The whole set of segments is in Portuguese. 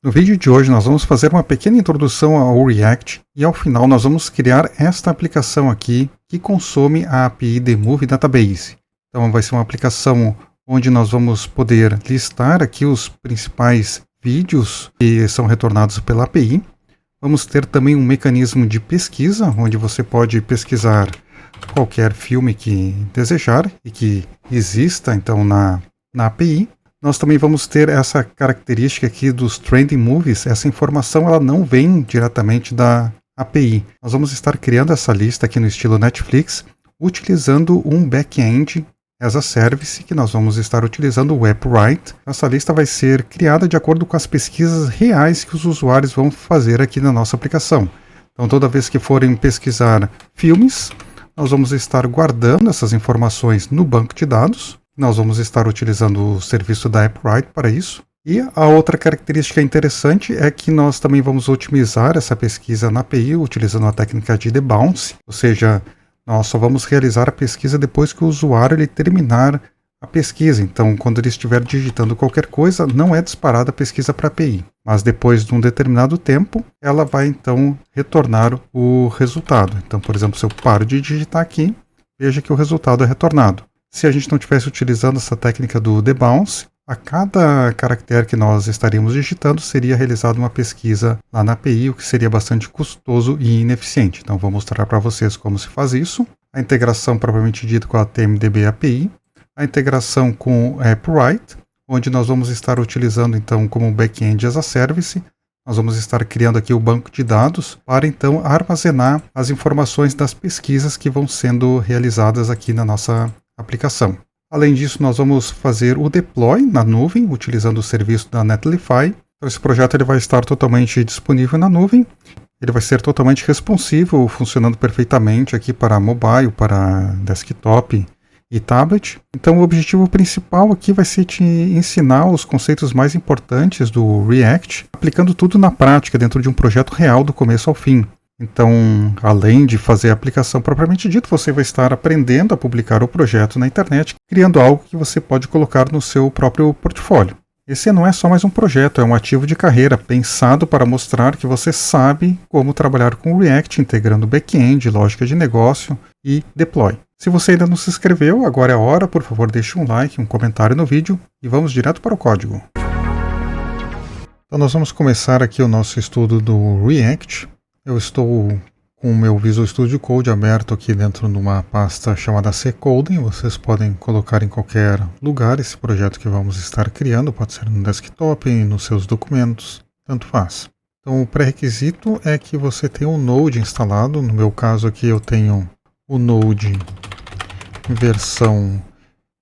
No vídeo de hoje nós vamos fazer uma pequena introdução ao React e ao final nós vamos criar esta aplicação aqui que consome a API The Movie Database. Então vai ser uma aplicação onde nós vamos poder listar aqui os principais vídeos que são retornados pela API. Vamos ter também um mecanismo de pesquisa, onde você pode pesquisar qualquer filme que desejar e que exista então na API. Nós também vamos ter essa característica aqui dos Trending Movies. Essa informação ela não vem diretamente da API. Nós vamos estar criando essa lista aqui no estilo Netflix, utilizando um back-end as a service que nós vamos estar utilizando o WebWrite. Essa lista vai ser criada de acordo com as pesquisas reais que os usuários vão fazer aqui na nossa aplicação. Então toda vez que forem pesquisar filmes, nós vamos estar guardando essas informações no banco de dados. Nós vamos estar utilizando o serviço da AppWrite para isso. E a outra característica interessante é que nós também vamos otimizar essa pesquisa na API utilizando a técnica de debounce, ou seja, nós só vamos realizar a pesquisa depois que o usuário ele terminar a pesquisa. Então, quando ele estiver digitando qualquer coisa, não é disparada a pesquisa para a API, mas depois de um determinado tempo, ela vai então retornar o resultado. Então, por exemplo, se eu paro de digitar aqui, veja que o resultado é retornado. Se a gente não estivesse utilizando essa técnica do debounce, a cada caractere que nós estaríamos digitando seria realizada uma pesquisa lá na API, o que seria bastante custoso e ineficiente. Então vou mostrar para vocês como se faz isso. A integração propriamente dita com a TMDB API, a integração com o AppWrite, onde nós vamos estar utilizando então como back-end as a service. Nós vamos estar criando aqui o banco de dados para então armazenar as informações das pesquisas que vão sendo realizadas aqui na nossa aplicação. Além disso, nós vamos fazer o deploy na nuvem, utilizando o serviço da Netlify. Então, esse projeto ele vai estar totalmente disponível na nuvem. Ele vai ser totalmente responsivo, funcionando perfeitamente aqui para mobile, para desktop e tablet. Então, o objetivo principal aqui vai ser te ensinar os conceitos mais importantes do React, aplicando tudo na prática, dentro de um projeto real do começo ao fim. Então, além de fazer a aplicação propriamente dita, você vai estar aprendendo a publicar o projeto na internet, criando algo que você pode colocar no seu próprio portfólio. Esse não é só mais um projeto, é um ativo de carreira, pensado para mostrar que você sabe como trabalhar com o React, integrando back-end, lógica de negócio e deploy. Se você ainda não se inscreveu, agora é a hora, por favor deixe um like, um comentário no vídeo e vamos direto para o código. Então nós vamos começar aqui o nosso estudo do React. Eu estou com o meu Visual Studio Code aberto aqui dentro de uma pasta chamada C-Coding. Vocês podem colocar em qualquer lugar esse projeto que vamos estar criando, pode ser no desktop, nos seus documentos, tanto faz. Então o pré-requisito é que você tenha um Node instalado. No meu caso aqui eu tenho o Node versão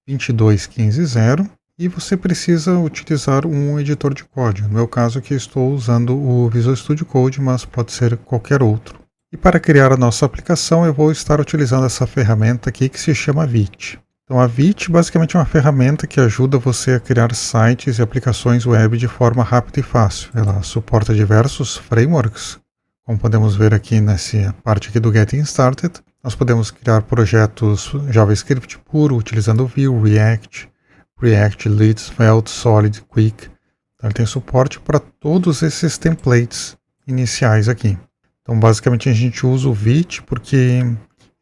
22.15.0 e você precisa utilizar um editor de código. No meu caso aqui estou usando o Visual Studio Code, mas pode ser qualquer outro. E para criar a nossa aplicação eu vou estar utilizando essa ferramenta aqui que se chama Vite. Então a Vite basicamente é uma ferramenta que ajuda você a criar sites e aplicações web de forma rápida e fácil. Ela suporta diversos frameworks, como podemos ver aqui nessa parte aqui do Getting Started. Nós podemos criar projetos JavaScript puro, utilizando o Vue, React, Lead, Svelte, Solid, Quick. Então, ele tem suporte para todos esses templates iniciais aqui. Então, basicamente, a gente usa o Vite porque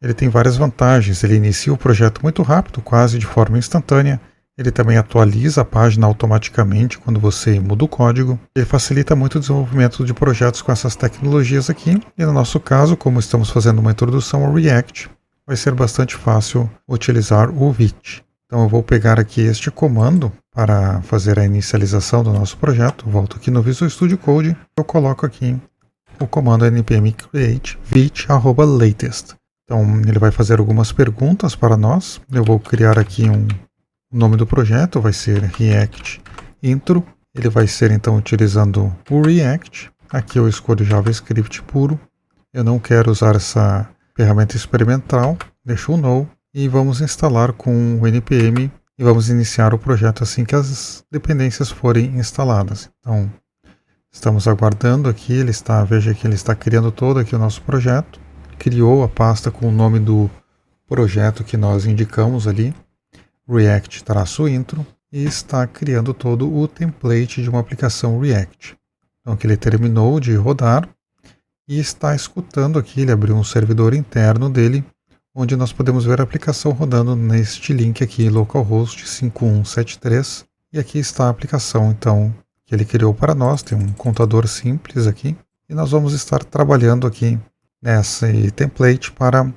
ele tem várias vantagens. Ele inicia o projeto muito rápido, quase de forma instantânea. Ele também atualiza a página automaticamente quando você muda o código. Ele facilita muito o desenvolvimento de projetos com essas tecnologias aqui. E no nosso caso, como estamos fazendo uma introdução ao React, vai ser bastante fácil utilizar o Vite. Então eu vou pegar aqui este comando para fazer a inicialização do nosso projeto. Volto aqui no Visual Studio Code. Eu coloco aqui o comando npm create vite@latest. Então ele vai fazer algumas perguntas para nós. Eu vou criar aqui o nome do projeto, vai ser React Intro. Ele vai ser então utilizando o React. Aqui eu escolho JavaScript puro. Eu não quero usar essa ferramenta experimental. Deixo o No. E vamos instalar com o npm e vamos iniciar o projeto assim que as dependências forem instaladas. Então, estamos aguardando aqui, veja que ele está criando todo aqui o nosso projeto. Criou a pasta com o nome do projeto que nós indicamos ali, React-intro, e está criando todo o template de uma aplicação React. Então aqui ele terminou de rodar e está escutando aqui, ele abriu um servidor interno dele, onde nós podemos ver a aplicação rodando neste link aqui, localhost 5173, e aqui está a aplicação então que ele criou para nós, tem um contador simples aqui, e nós vamos estar trabalhando aqui nesse template para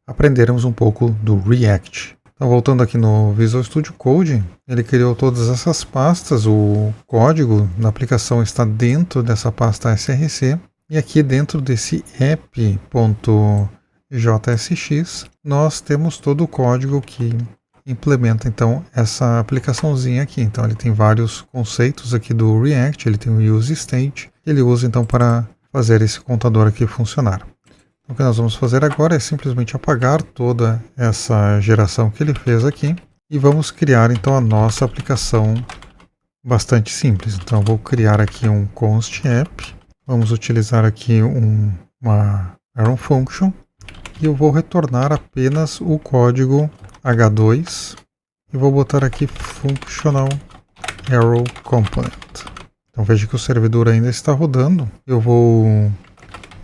aprendermos um pouco do React. Então, voltando aqui no Visual Studio Code, ele criou todas essas pastas, o código da aplicação está dentro dessa pasta src, e aqui dentro desse app.jsx, nós temos todo o código que implementa então essa aplicaçãozinha aqui. Então ele tem vários conceitos aqui do React, ele tem o use state, ele usa então para fazer esse contador aqui funcionar. O que nós vamos fazer agora é simplesmente apagar toda essa geração que ele fez aqui e vamos criar então a nossa aplicação bastante simples. Então eu vou criar aqui um const app, vamos utilizar aqui uma arrow function e eu vou retornar apenas o código h2 e vou botar aqui functional arrow component. Então veja que o servidor ainda está rodando, eu vou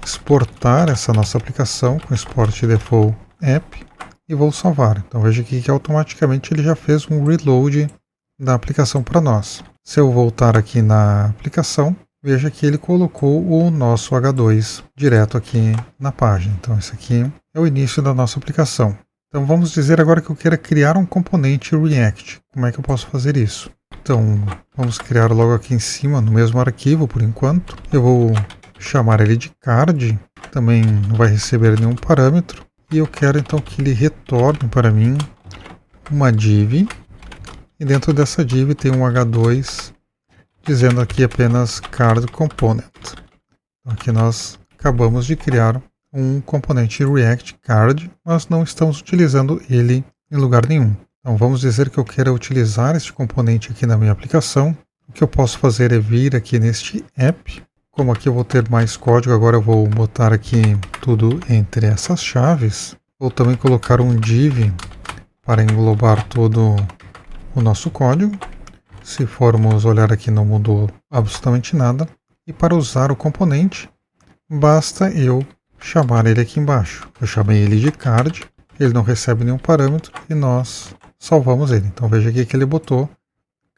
exportar essa nossa aplicação com export default app e vou salvar. Então veja aqui que automaticamente ele já fez um reload da aplicação para nós. Se eu voltar aqui na aplicação, veja que ele colocou o nosso H2 direto aqui na página. Então esse aqui é o início da nossa aplicação. Então vamos dizer agora que eu queira criar um componente React. Como é que eu posso fazer isso? Então vamos criar logo aqui em cima no mesmo arquivo por enquanto. Eu vou chamar ele de card, também não vai receber nenhum parâmetro, e eu quero então que ele retorne para mim uma div, e dentro dessa div tem um h2 dizendo aqui apenas card component. Então aqui nós acabamos de criar um componente React card, mas não estamos utilizando ele em lugar nenhum. Então vamos dizer que eu queira utilizar este componente aqui na minha aplicação. O que eu posso fazer é vir aqui neste app. Como aqui eu vou ter mais código, agora eu vou botar aqui tudo entre essas chaves. Vou também colocar um div para englobar todo o nosso código. Se formos olhar aqui não mudou absolutamente nada. E para usar o componente, basta eu chamar ele aqui embaixo. Eu chamei ele de card, ele não recebe nenhum parâmetro e nós salvamos ele. Então veja aqui que ele botou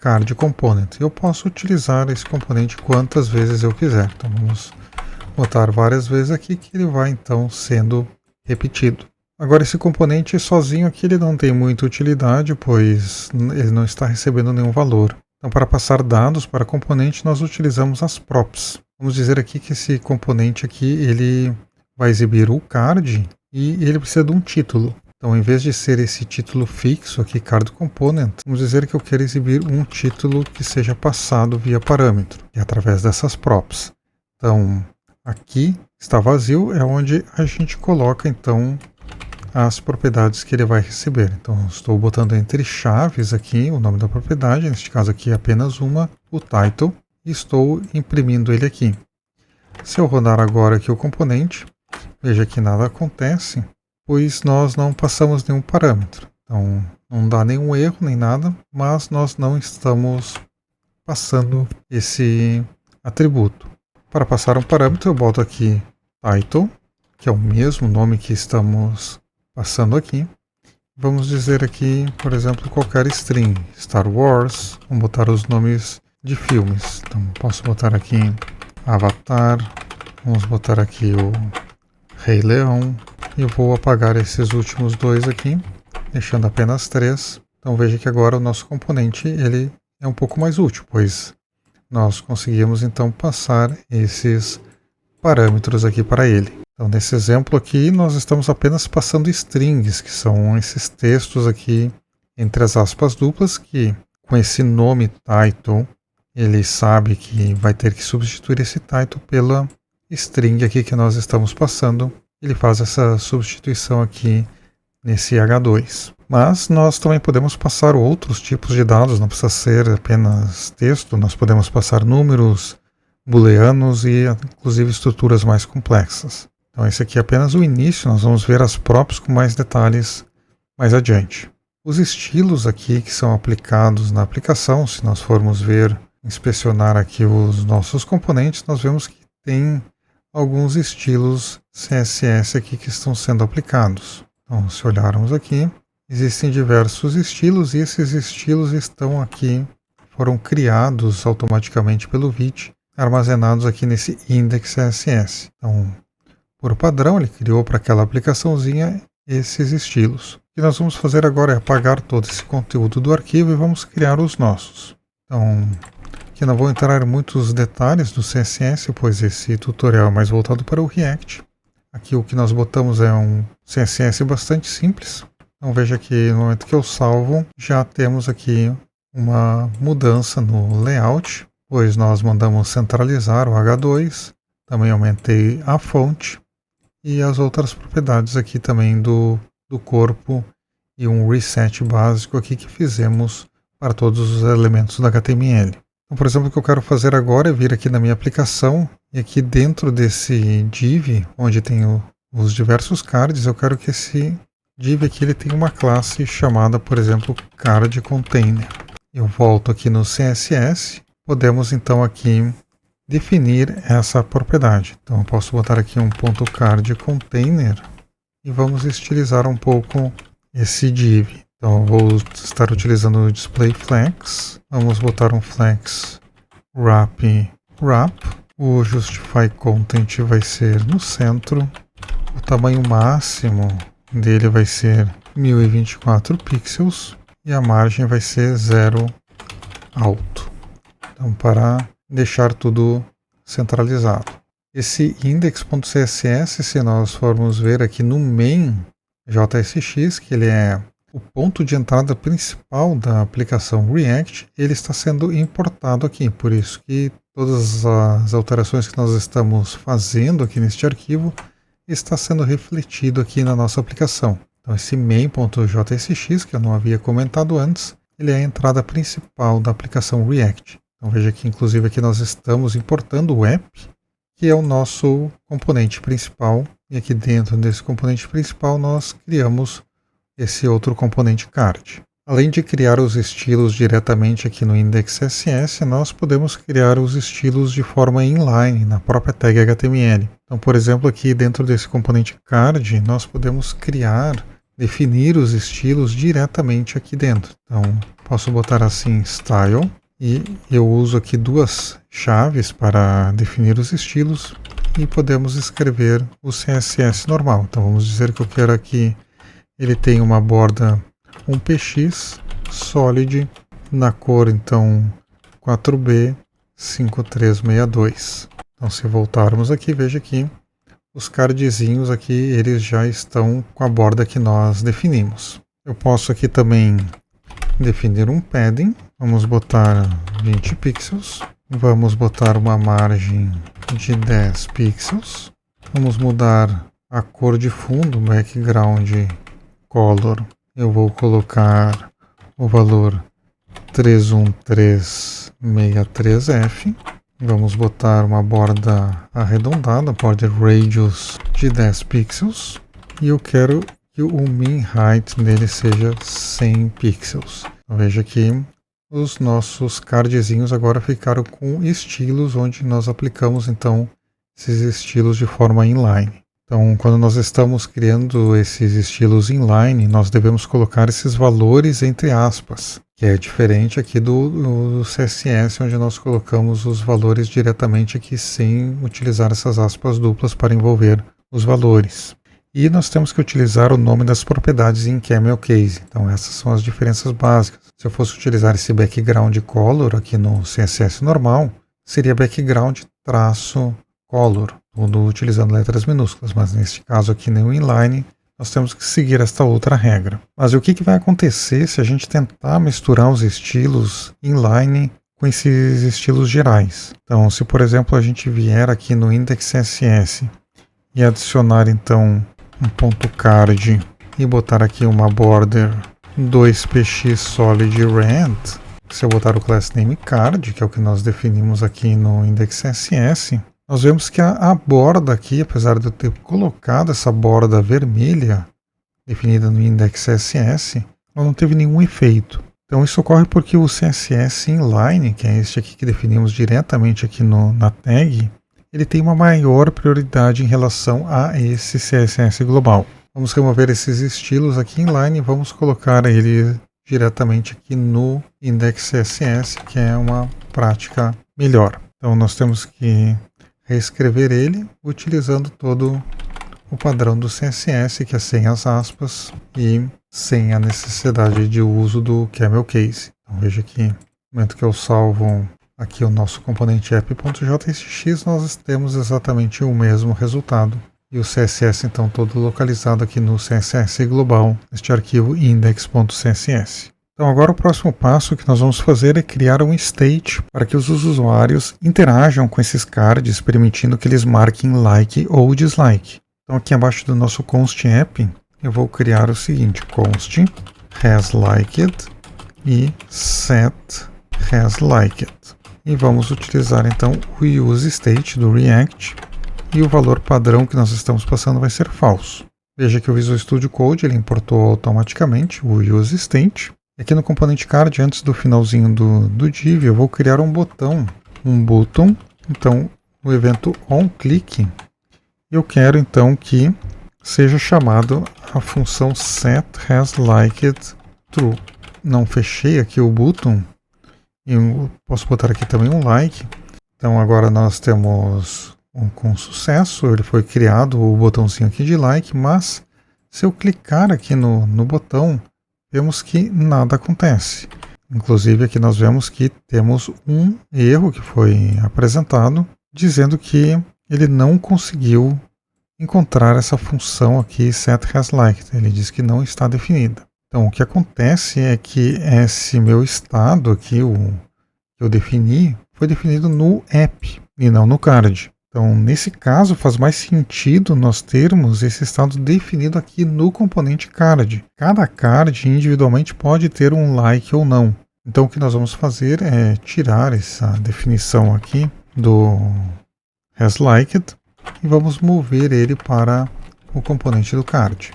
card component. Eu posso utilizar esse componente quantas vezes eu quiser. Então vamos botar várias vezes aqui que ele vai então sendo repetido. Agora esse componente sozinho aqui ele não tem muita utilidade, pois ele não está recebendo nenhum valor. Então para passar dados para componente nós utilizamos as props. Vamos dizer aqui que esse componente aqui ele vai exibir o card e ele precisa de um título. Então, em vez de ser esse título fixo aqui, card component, vamos dizer que eu quero exibir um título que seja passado via parâmetro, e através dessas props. Então, aqui está vazio, é onde a gente coloca, então, as propriedades que ele vai receber. Então, estou botando entre chaves aqui o nome da propriedade, neste caso aqui apenas uma, o title, e estou imprimindo ele aqui. Se eu rodar agora aqui o componente, veja que nada acontece, pois nós não passamos nenhum parâmetro. Então, não dá nenhum erro nem nada, mas nós não estamos passando esse atributo. Para passar um parâmetro, eu boto aqui title, que é o mesmo nome que estamos passando aqui. Vamos dizer aqui, por exemplo, qualquer string, Star Wars, vamos botar os nomes de filmes. Então, posso botar aqui Avatar, vamos botar aqui o Rei Leão, e eu vou apagar esses últimos dois aqui, deixando apenas 3. Então veja que agora o nosso componente ele é um pouco mais útil, pois nós conseguimos então passar esses parâmetros aqui para ele. Então nesse exemplo aqui nós estamos apenas passando strings, que são esses textos aqui entre as aspas duplas, que com esse nome title, ele sabe que vai ter que substituir esse title pela string aqui que nós estamos passando. Ele faz essa substituição aqui nesse H2. Mas nós também podemos passar outros tipos de dados, não precisa ser apenas texto, nós podemos passar números, booleanos e inclusive estruturas mais complexas. Então esse aqui é apenas o início, nós vamos ver as props com mais detalhes mais adiante. Os estilos aqui que são aplicados na aplicação, se nós formos ver inspecionar aqui os nossos componentes, nós vemos que tem alguns estilos CSS aqui que estão sendo aplicados. Então, se olharmos aqui, existem diversos estilos e esses estilos estão aqui, foram criados automaticamente pelo Vite, armazenados aqui nesse index CSS. Então, por padrão, ele criou para aquela aplicaçãozinha esses estilos. O que nós vamos fazer agora é apagar todo esse conteúdo do arquivo e vamos criar os nossos. Então, aqui não vou entrar em muitos detalhes do CSS, pois esse tutorial é mais voltado para o React. Aqui o que nós botamos é um CSS bastante simples. Então veja que no momento que eu salvo, já temos aqui uma mudança no layout, pois nós mandamos centralizar o H2, também aumentei a fonte e as outras propriedades aqui também do corpo e um reset básico aqui que fizemos para todos os elementos do HTML. Então, por exemplo, o que eu quero fazer agora é vir aqui na minha aplicação e aqui dentro desse div, onde tem os diversos cards, eu quero que esse div aqui ele tenha uma classe chamada, por exemplo, card container. Eu volto aqui no CSS, podemos então aqui definir essa propriedade. Então eu posso botar aqui um ponto card container e vamos estilizar um pouco esse div. Então eu vou estar utilizando o display flex. Vamos botar um flex wrap. O justify content vai ser no centro. O tamanho máximo dele vai ser 1024 pixels e a margem vai ser 0 alto. Então para deixar tudo centralizado. Esse index.css, se nós formos ver aqui no main JSX, que ele é o ponto de entrada principal da aplicação React, ele está sendo importado aqui. Por isso que todas as alterações que nós estamos fazendo aqui neste arquivo está sendo refletido aqui na nossa aplicação. Então esse main.jsx, que eu não havia comentado antes, ele é a entrada principal da aplicação React. Então veja que inclusive aqui nós estamos importando o app, que é o nosso componente principal, e aqui dentro desse componente principal nós criamos esse outro componente card. Além de criar os estilos diretamente aqui no index.css, nós podemos criar os estilos de forma inline na própria tag HTML. Então, por exemplo, aqui dentro desse componente card, nós podemos definir os estilos diretamente aqui dentro. Então, posso botar assim style, e eu uso aqui duas chaves para definir os estilos e podemos escrever o CSS normal. Então vamos dizer que eu quero aqui, ele tem uma borda 1px solid na cor então 4B5362. Então se voltarmos aqui, veja que os cardzinhos aqui, eles já estão com a borda que nós definimos. Eu posso aqui também definir um padding. Vamos botar 20 pixels. Vamos botar uma margem de 10 pixels. Vamos mudar a cor de fundo, background color. Eu vou colocar o valor 31363F. Vamos botar uma borda arredondada, border radius de 10 pixels. E eu quero que o min height dele seja 100 pixels. Então, veja que os nossos cardzinhos agora ficaram com estilos, onde nós aplicamos então esses estilos de forma inline. Então, quando nós estamos criando esses estilos inline, nós devemos colocar esses valores entre aspas, que é diferente aqui do CSS, onde nós colocamos os valores diretamente aqui sem utilizar essas aspas duplas para envolver os valores. E nós temos que utilizar o nome das propriedades em camel case. Então essas são as diferenças básicas. Se eu fosse utilizar esse background color aqui no CSS normal, seria background traço color, tudo utilizando letras minúsculas. Mas neste caso aqui no inline, nós temos que seguir esta outra regra. Mas o que vai acontecer se a gente tentar misturar os estilos inline com esses estilos gerais? Então se por exemplo a gente vier aqui no index.css e adicionar então um ponto card e botar aqui uma border 2px solid red, se eu botar o class name card, que é o que nós definimos aqui no index.css, nós vemos que a borda aqui, apesar de eu ter colocado essa borda vermelha definida no index.css, ela não teve nenhum efeito. Então isso ocorre porque o CSS inline, que é este aqui que definimos diretamente aqui na tag, ele tem uma maior prioridade em relação a esse CSS global. Vamos remover esses estilos aqui inline e vamos colocar ele diretamente aqui no index CSS, que é uma prática melhor. Então nós temos que reescrever ele utilizando todo o padrão do CSS, que é sem as aspas e sem a necessidade de uso do camel case. Então veja que no momento que eu salvo aqui o nosso componente app.jsx, nós temos exatamente o mesmo resultado. E o CSS então todo localizado aqui no CSS global, este arquivo index.css. Então agora o próximo passo que nós vamos fazer é criar um state para que os usuários interajam com esses cards, permitindo que eles marquem like ou dislike. Então aqui abaixo do nosso const app, eu vou criar o seguinte, const hasLiked e set hasLiked. E vamos utilizar então o useState do React e o valor padrão que nós estamos passando vai ser falso. Veja que o Visual Studio Code ele importou automaticamente o useState. Aqui no componente card, antes do finalzinho do div, eu vou criar um botão. Então o evento onClick, eu quero então que seja chamado a função setHasLikedTrue. Não fechei aqui o button, e eu posso botar aqui também um like. Então agora nós temos com sucesso, ele foi criado o botãozinho aqui de like, mas se eu clicar aqui no botão, vemos que nada acontece. Inclusive aqui nós vemos que temos um erro que foi apresentado, dizendo que ele não conseguiu encontrar essa função aqui setHasLiked. Ele diz que não está definida. Então o que acontece é que esse meu estado aqui, o que eu defini, foi definido no app e não no card. Então nesse caso faz mais sentido nós termos esse estado definido aqui no componente card. Cada card individualmente pode ter um like ou não. Então o que nós vamos fazer é tirar essa definição aqui do hasLiked e vamos mover ele para o componente do card.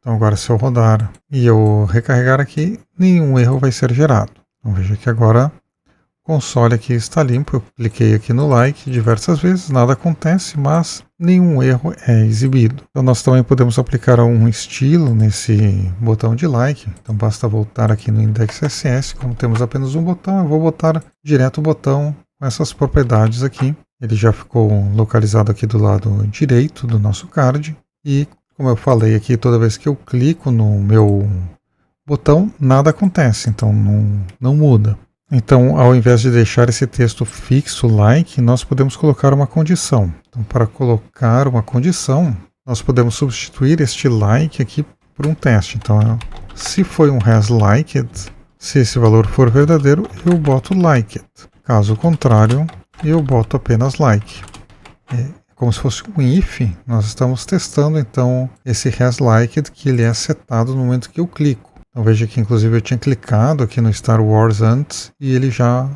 Então agora se eu rodar e eu recarregar aqui, nenhum erro vai ser gerado. Então veja que agora o console aqui está limpo. Eu cliquei aqui no like diversas vezes, nada acontece, mas nenhum erro é exibido. Então nós também podemos aplicar um estilo nesse botão de like. Então basta voltar aqui no index.css, como temos apenas um botão, eu vou botar direto o botão com essas propriedades aqui. Ele já ficou localizado aqui do lado direito do nosso card. E como eu falei aqui, toda vez que eu clico no meu botão, nada acontece, então não muda. Então, ao invés de deixar esse texto fixo, like, nós podemos colocar uma condição. Então, para colocar uma condição, nós podemos substituir este like aqui por um teste. Então, se foi um hasLiked, se esse valor for verdadeiro, eu boto liked. Caso contrário, eu boto apenas like. É como se fosse um if, nós estamos testando então esse hasLiked que ele é setado no momento que eu clico. Então veja que inclusive eu tinha clicado aqui no Star Wars antes e ele já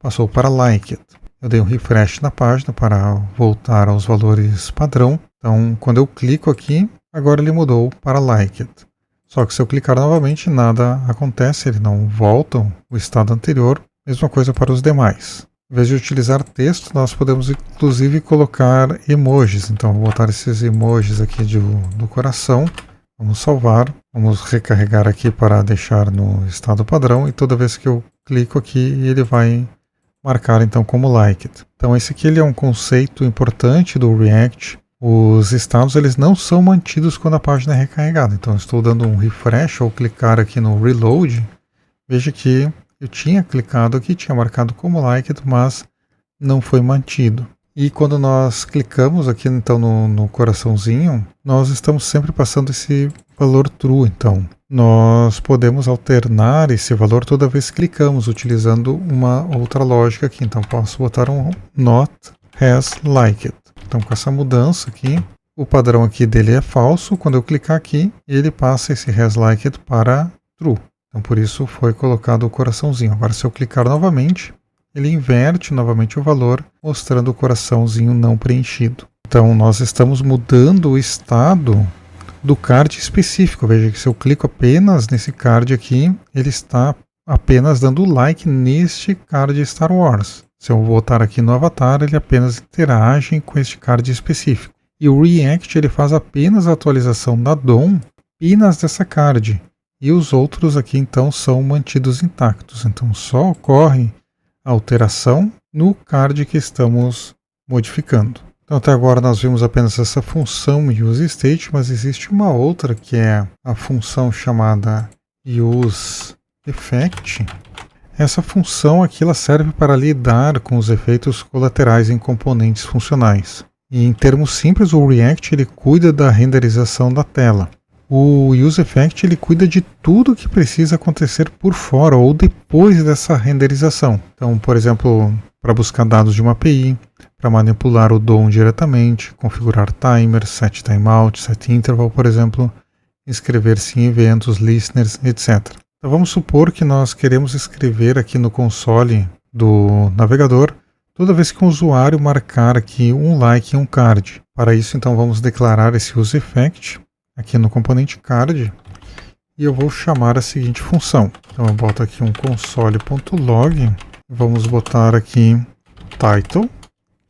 passou para liked. Eu dei um refresh na página para voltar aos valores padrão. Então quando eu clico aqui, agora ele mudou para liked. Só que se eu clicar novamente, nada acontece, ele não volta o estado anterior. Mesma coisa para os demais. Em vez de utilizar texto, nós podemos inclusive colocar emojis. Então vou botar esses emojis aqui do coração. Vamos salvar, vamos recarregar aqui para deixar no estado padrão e toda vez que eu clico aqui ele vai marcar então como liked. Então esse aqui ele é um conceito importante do React. Os estados eles não são mantidos quando a página é recarregada. Então eu estou dando um refresh ou clicar aqui no reload. Veja que eu tinha clicado aqui, tinha marcado como liked, mas não foi mantido. E quando nós clicamos aqui então no coraçãozinho, nós estamos sempre passando esse valor true. Então nós podemos alternar esse valor toda vez que clicamos, utilizando uma outra lógica aqui. Então posso botar um not hasLiked. Então com essa mudança aqui, o padrão aqui dele é falso. Quando eu clicar aqui, ele passa esse hasLiked para true. Então por isso foi colocado o coraçãozinho. Agora se eu clicar novamente, ele inverte novamente o valor, mostrando o coraçãozinho não preenchido. Então nós estamos mudando o estado do card específico. Veja que se eu clico apenas nesse card aqui, ele está apenas dando like neste card Star Wars. Se eu voltar aqui no avatar, ele apenas interage com este card específico. E o React ele faz apenas a atualização da DOM apenas dessa card. E os outros aqui então são mantidos intactos. Então só ocorre a alteração no card que estamos modificando. Então até agora nós vimos apenas essa função useState, mas existe uma outra que é a função chamada useEffect. Essa função aqui ela serve para lidar com os efeitos colaterais em componentes funcionais. E em termos simples, o React ele cuida da renderização da tela. O useEffect ele cuida de tudo que precisa acontecer por fora ou depois dessa renderização. Então, por exemplo, para buscar dados de uma API, para manipular o DOM diretamente, configurar timers, set timeout, set interval, por exemplo, inscrever-se em eventos, listeners, etc. Então vamos supor que nós queremos escrever aqui no console do navegador toda vez que um usuário marcar aqui um like em um card. Para isso, então, vamos declarar esse useEffect aqui no componente card e eu vou chamar a seguinte função. Então eu boto aqui um console.log, vamos botar aqui title,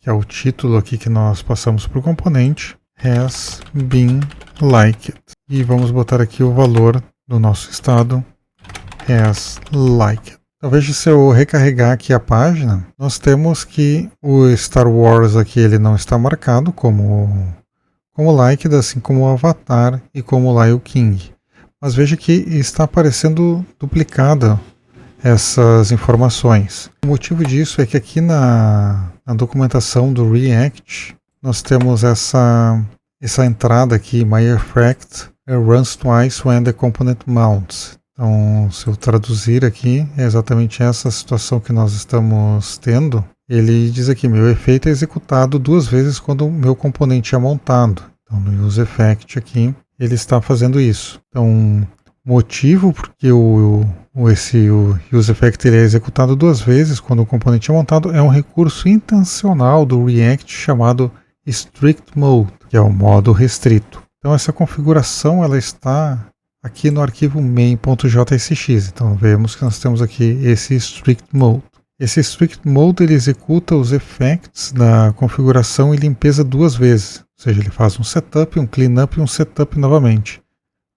que é o título aqui que nós passamos para o componente, has been liked. E vamos botar aqui o valor do nosso estado, has liked. Então veja, se eu recarregar aqui a página, nós temos que o Star Wars aqui ele não está marcado como liked, assim como o Avatar e como o Lion King. Mas veja que está aparecendo duplicada essas informações. O motivo disso é que aqui na documentação do React nós temos essa entrada aqui, myEffect runs twice when the component mounts. Então, se eu traduzir aqui, é exatamente essa situação que nós estamos tendo. Ele diz aqui, meu efeito é executado 2 vezes quando o meu componente é montado. Então, no useEffect aqui, ele está fazendo isso. Então, o motivo porque o useEffect ele é executado 2 vezes quando o componente é montado é um recurso intencional do React chamado Strict Mode, que é o modo restrito. Então, essa configuração ela está aqui no arquivo main.jsx. Então vemos que nós temos aqui esse Strict Mode. Esse Strict Mode ele executa os effects da configuração e limpeza 2 vezes. Ou seja, ele faz um setup, um cleanup e um setup novamente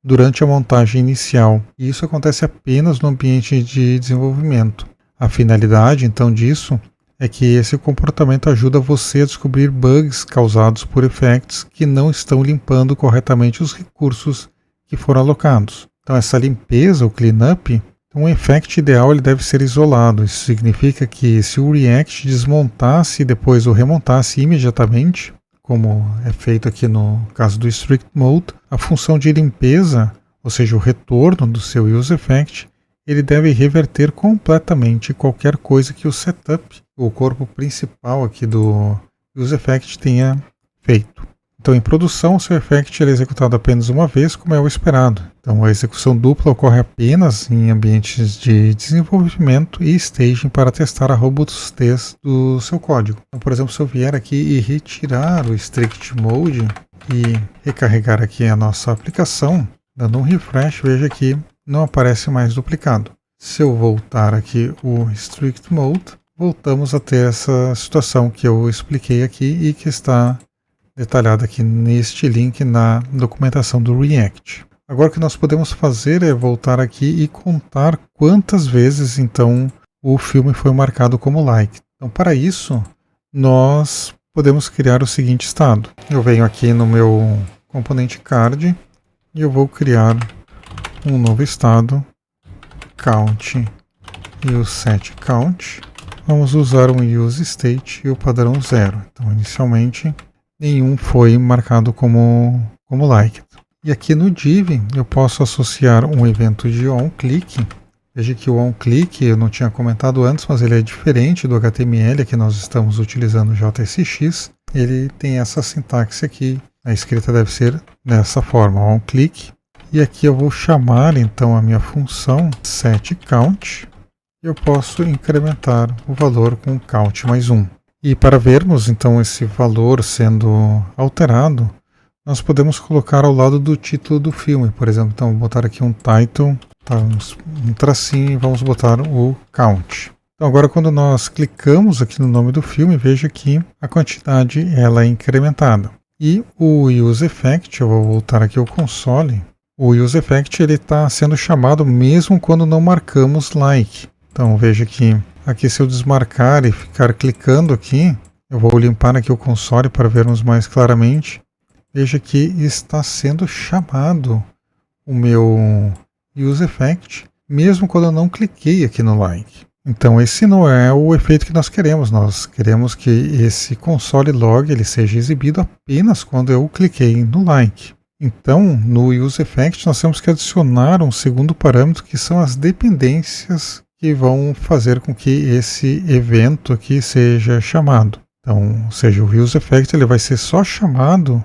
durante a montagem inicial. E isso acontece apenas no ambiente de desenvolvimento. A finalidade então disso é que esse comportamento ajuda você a descobrir bugs causados por effects que não estão limpando corretamente os recursos que foram alocados. Então essa limpeza, o cleanup, um effect ideal ele deve ser isolado. Isso significa que se o React desmontasse e depois o remontasse imediatamente, como é feito aqui no caso do Strict Mode, a função de limpeza, ou seja, o retorno do seu useEffect, ele deve reverter completamente qualquer coisa que o setup, o corpo principal aqui do useEffect tenha feito. Então, em produção, o seu effect ele é executado apenas uma vez, como é o esperado. Então, a execução dupla ocorre apenas em ambientes de desenvolvimento e staging para testar a robustez do seu código. Então, por exemplo, se eu vier aqui e retirar o Strict Mode e recarregar aqui a nossa aplicação, dando um refresh, veja que não aparece mais duplicado. Se eu voltar aqui o Strict Mode, voltamos a ter essa situação que eu expliquei aqui e que está detalhada aqui neste link na documentação do React. Agora o que nós podemos fazer é voltar aqui e contar quantas vezes então o filme foi marcado como like. Então para isso nós podemos criar o seguinte estado. Eu venho aqui no meu componente card e eu vou criar um novo estado, count e o set count. Vamos usar um useState e o padrão 0. Então inicialmente nenhum foi marcado como like. E aqui no div eu posso associar um evento de onClick. Veja que o onClick eu não tinha comentado antes, mas ele é diferente do HTML que nós estamos utilizando JSX. Ele tem essa sintaxe aqui. A escrita deve ser dessa forma, onClick. E aqui eu vou chamar então a minha função setCount. E eu posso incrementar o valor com count mais 1. E para vermos então esse valor sendo alterado, nós podemos colocar ao lado do título do filme, por exemplo. Então, vou botar aqui um title, tá, um tracinho e vamos botar o count. Então, agora quando nós clicamos aqui no nome do filme, veja que a quantidade ela é incrementada. E o Use Effect, eu vou voltar aqui ao console, o Use Effect ele está sendo chamado mesmo quando não marcamos like. Então, veja que aqui se eu desmarcar e ficar clicando aqui, eu vou limpar aqui o console para vermos mais claramente. Veja que está sendo chamado o meu Use Effect, mesmo quando eu não cliquei aqui no like. Então esse não é o efeito que nós queremos. Nós queremos que esse console log ele seja exibido apenas quando eu cliquei no like. Então no Use Effect nós temos que adicionar um segundo parâmetro que são as dependências que vão fazer com que esse evento aqui seja chamado. Então, ou seja, o Use Effect ele vai ser só chamado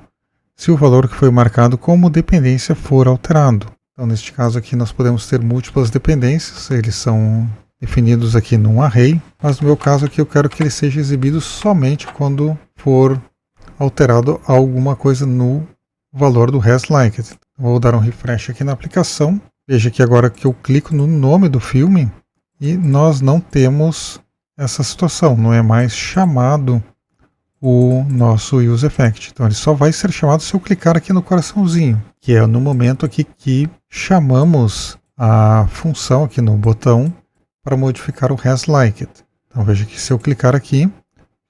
se o valor que foi marcado como dependência for alterado. Então, neste caso aqui, nós podemos ter múltiplas dependências, eles são definidos aqui num array, mas no meu caso aqui eu quero que ele seja exibido somente quando for alterado alguma coisa no valor do hasLiked. Vou dar um refresh aqui na aplicação, veja que agora que eu clico no nome do filme, e nós não temos essa situação, não é mais chamado o nosso Use Effect. Então ele só vai ser chamado se eu clicar aqui no coraçãozinho, que é no momento aqui que chamamos a função aqui no botão para modificar o hasLiked. Então veja que se eu clicar aqui,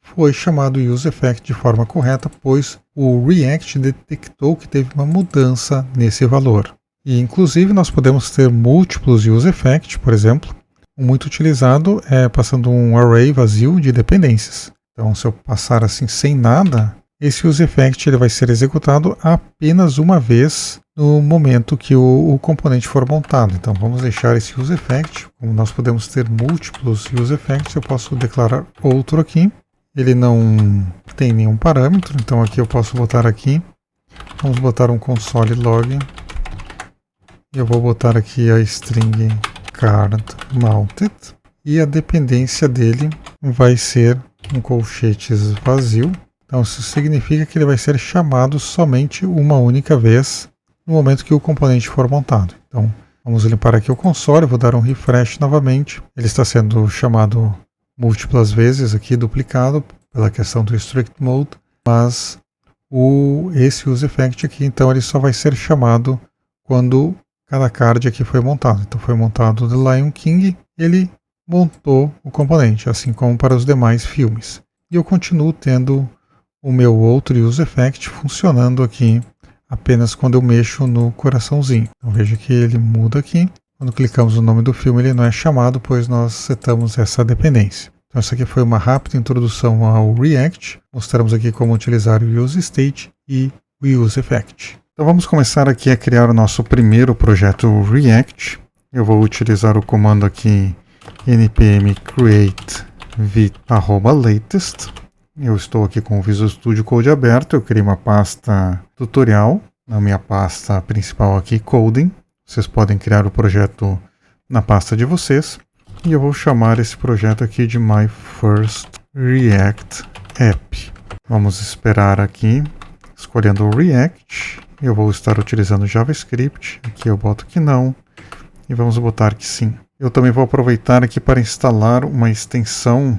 foi chamado o Use Effect de forma correta, pois o React detectou que teve uma mudança nesse valor. E inclusive nós podemos ter múltiplos Use Effect, por exemplo. O muito utilizado é passando um array vazio de dependências. Então, se eu passar assim sem nada, esse Use Effect ele vai ser executado apenas uma vez no momento que o componente for montado. Então, vamos deixar esse Use Effect. Como nós podemos ter múltiplos Use Effects, eu posso declarar outro aqui. Ele não tem nenhum parâmetro, então aqui eu posso botar aqui. Vamos botar um console log. Eu vou botar aqui a string card mounted. E a dependência dele vai ser um colchetes vazio. Então isso significa que ele vai ser chamado somente uma única vez no momento que o componente for montado. Então vamos limpar aqui o console, vou dar um refresh novamente. Ele está sendo chamado múltiplas vezes aqui, duplicado pela questão do strict mode, mas esse Use Effect aqui, então ele só vai ser chamado quando cada card aqui foi montado. Então foi montado The Lion King, ele montou o componente, assim como para os demais filmes. E eu continuo tendo o meu outro Use Effect funcionando aqui apenas quando eu mexo no coraçãozinho. Então veja que ele muda aqui. Quando clicamos no nome do filme ele não é chamado, pois nós setamos essa dependência. Então essa aqui foi uma rápida introdução ao React. Mostramos aqui como utilizar o Use State e o Use Effect. Então vamos começar aqui a criar o nosso primeiro projeto React. Eu vou utilizar o comando aqui npm create @latest. Eu estou aqui com o Visual Studio Code aberto. Eu criei uma pasta tutorial na minha pasta principal aqui, coding. Vocês podem criar o projeto na pasta de vocês. E eu vou chamar esse projeto aqui de My First React App. Vamos esperar aqui, escolhendo o React. Eu vou estar utilizando JavaScript. Aqui eu boto que não. E vamos botar que sim. Eu também vou aproveitar aqui para instalar uma extensão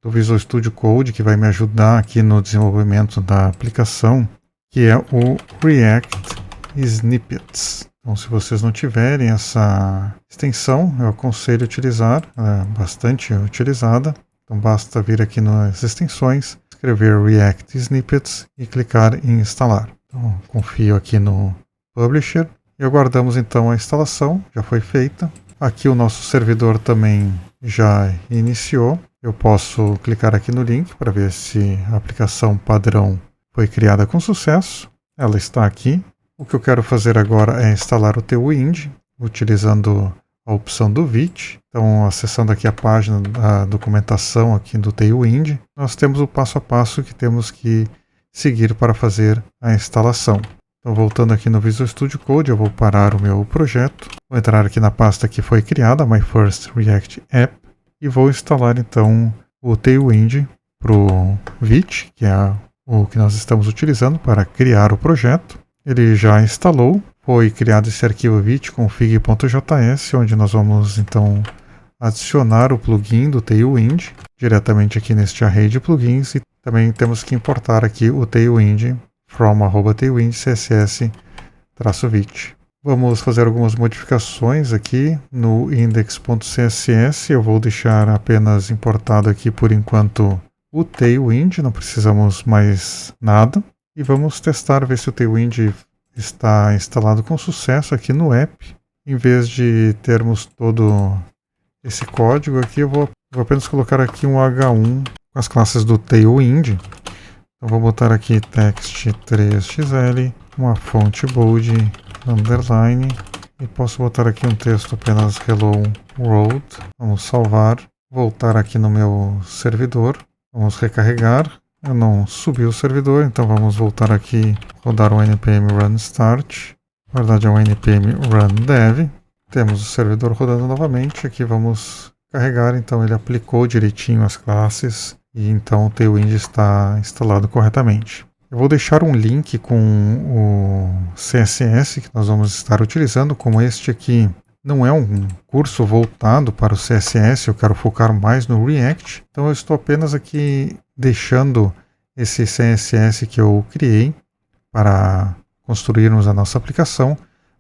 do Visual Studio Code que vai me ajudar aqui no desenvolvimento da aplicação, que é o React Snippets. Então, se vocês não tiverem essa extensão, eu aconselho utilizar, é bastante utilizada. Então, basta vir aqui nas extensões, escrever React Snippets e clicar em instalar. Então, confio aqui no Publisher e aguardamos então a instalação, já foi feita. Aqui o nosso servidor também já iniciou. Eu posso clicar aqui no link para ver se a aplicação padrão foi criada com sucesso. Ela está aqui. O que eu quero fazer agora é instalar o Tailwind, utilizando a opção do Vite. Então, acessando aqui a página da documentação aqui do Tailwind, nós temos o passo a passo que temos que seguir para fazer a instalação. Então, voltando aqui no Visual Studio Code, eu vou parar o meu projeto. Vou entrar aqui na pasta que foi criada, My First React App, e vou instalar então o Tailwind para o Vite, que é o que nós estamos utilizando para criar o projeto. Ele já instalou, foi criado esse arquivo vite.config.js, onde nós vamos então adicionar o plugin do Tailwind diretamente aqui neste array de plugins, e também temos que importar aqui o Tailwind from @tailwind css-vite. Vamos fazer algumas modificações aqui no index.css. Eu vou deixar apenas importado aqui por enquanto o Tailwind, não precisamos mais nada. E vamos testar, ver se o Tailwind está instalado com sucesso aqui no app. Em vez de termos todo esse código aqui, eu vou apenas colocar aqui um H1 com as classes do Tailwind. Então vou botar aqui text 3xl, uma fonte bold, underline, e posso botar aqui um texto apenas hello world. Vamos salvar, voltar aqui no meu servidor, vamos recarregar. Eu não subi o servidor, então vamos voltar aqui, rodar o npm run start, na verdade é o npm run dev. Temos o servidor rodando novamente, aqui vamos carregar, então ele aplicou direitinho as classes e então o Tailwind está instalado corretamente. Eu vou deixar um link com o CSS que nós vamos estar utilizando. Como este aqui não é um curso voltado para o CSS, eu quero focar mais no React, então eu estou apenas aqui deixando esse CSS que eu criei para construirmos a nossa aplicação.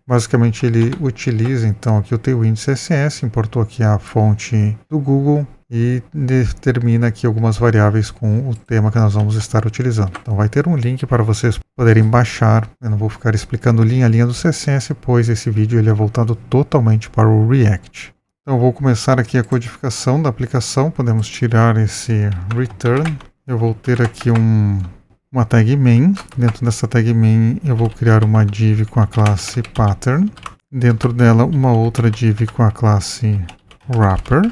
Basicamente ele utiliza então aqui o Tailwind CSS, importou aqui a fonte do Google e determina aqui algumas variáveis com o tema que nós vamos estar utilizando. Então vai ter um link para vocês poderem baixar. Eu não vou ficar explicando linha a linha do CSS, pois esse vídeo ele é voltado totalmente para o React. Então eu vou começar aqui a codificação da aplicação. Podemos tirar esse return. Eu vou ter aqui uma tag main. Dentro dessa tag main eu vou criar uma div com a classe pattern. Dentro dela uma outra div com a classe wrapper.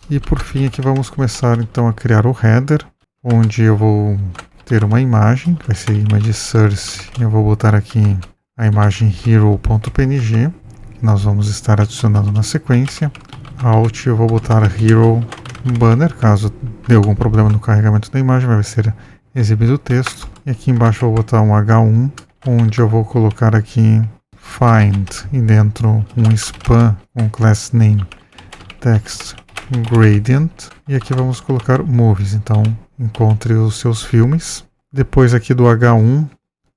E por fim aqui vamos começar então a criar o header, onde eu vou ter uma imagem, que vai ser image source. Eu vou botar aqui a imagem hero.png, que nós vamos estar adicionando na sequência. Alt, eu vou botar hero banner, caso dê algum problema no carregamento da imagem, vai ser exibido o texto. E aqui embaixo eu vou botar um H1, onde eu vou colocar aqui find, e dentro um span com class name text gradient, e aqui vamos colocar movies, então encontre os seus filmes. Depois aqui do H1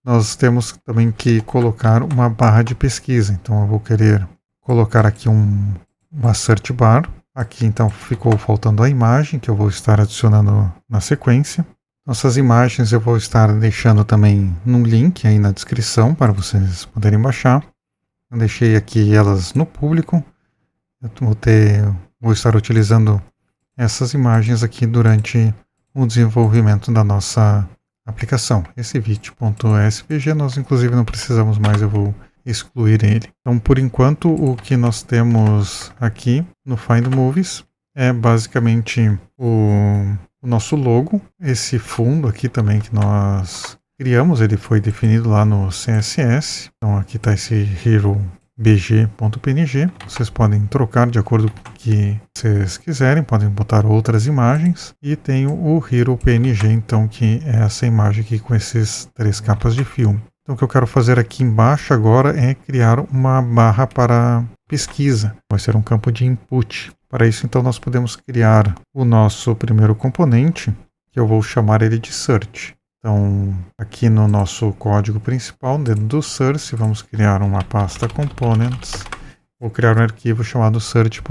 nós temos também que colocar uma barra de pesquisa, então eu vou querer colocar aqui uma search bar. Aqui então ficou faltando a imagem que eu vou estar adicionando na sequência. Nossas imagens eu vou estar deixando também num link aí na descrição para vocês poderem baixar. Eu deixei aqui elas no público. Eu vou estar utilizando essas imagens aqui durante o desenvolvimento da nossa aplicação. Esse vite.svg nós inclusive não precisamos mais, eu vou excluir ele. Então por enquanto o que nós temos aqui no Find Movies é basicamente o nosso logo. Esse fundo aqui também que nós criamos, ele foi definido lá no CSS. Então aqui está esse hero bg.png, vocês podem trocar de acordo com o que vocês quiserem, podem botar outras imagens, e tem o hero png, então, que é essa imagem aqui com esses 3 capas de filme. Então o que eu quero fazer aqui embaixo agora é criar uma barra para pesquisa, vai ser um campo de input. Para isso então nós podemos criar o nosso primeiro componente, que eu vou chamar ele de search. Então, aqui no nosso código principal, dentro do source, vamos criar uma pasta components. Vou criar um arquivo chamado search.jsx.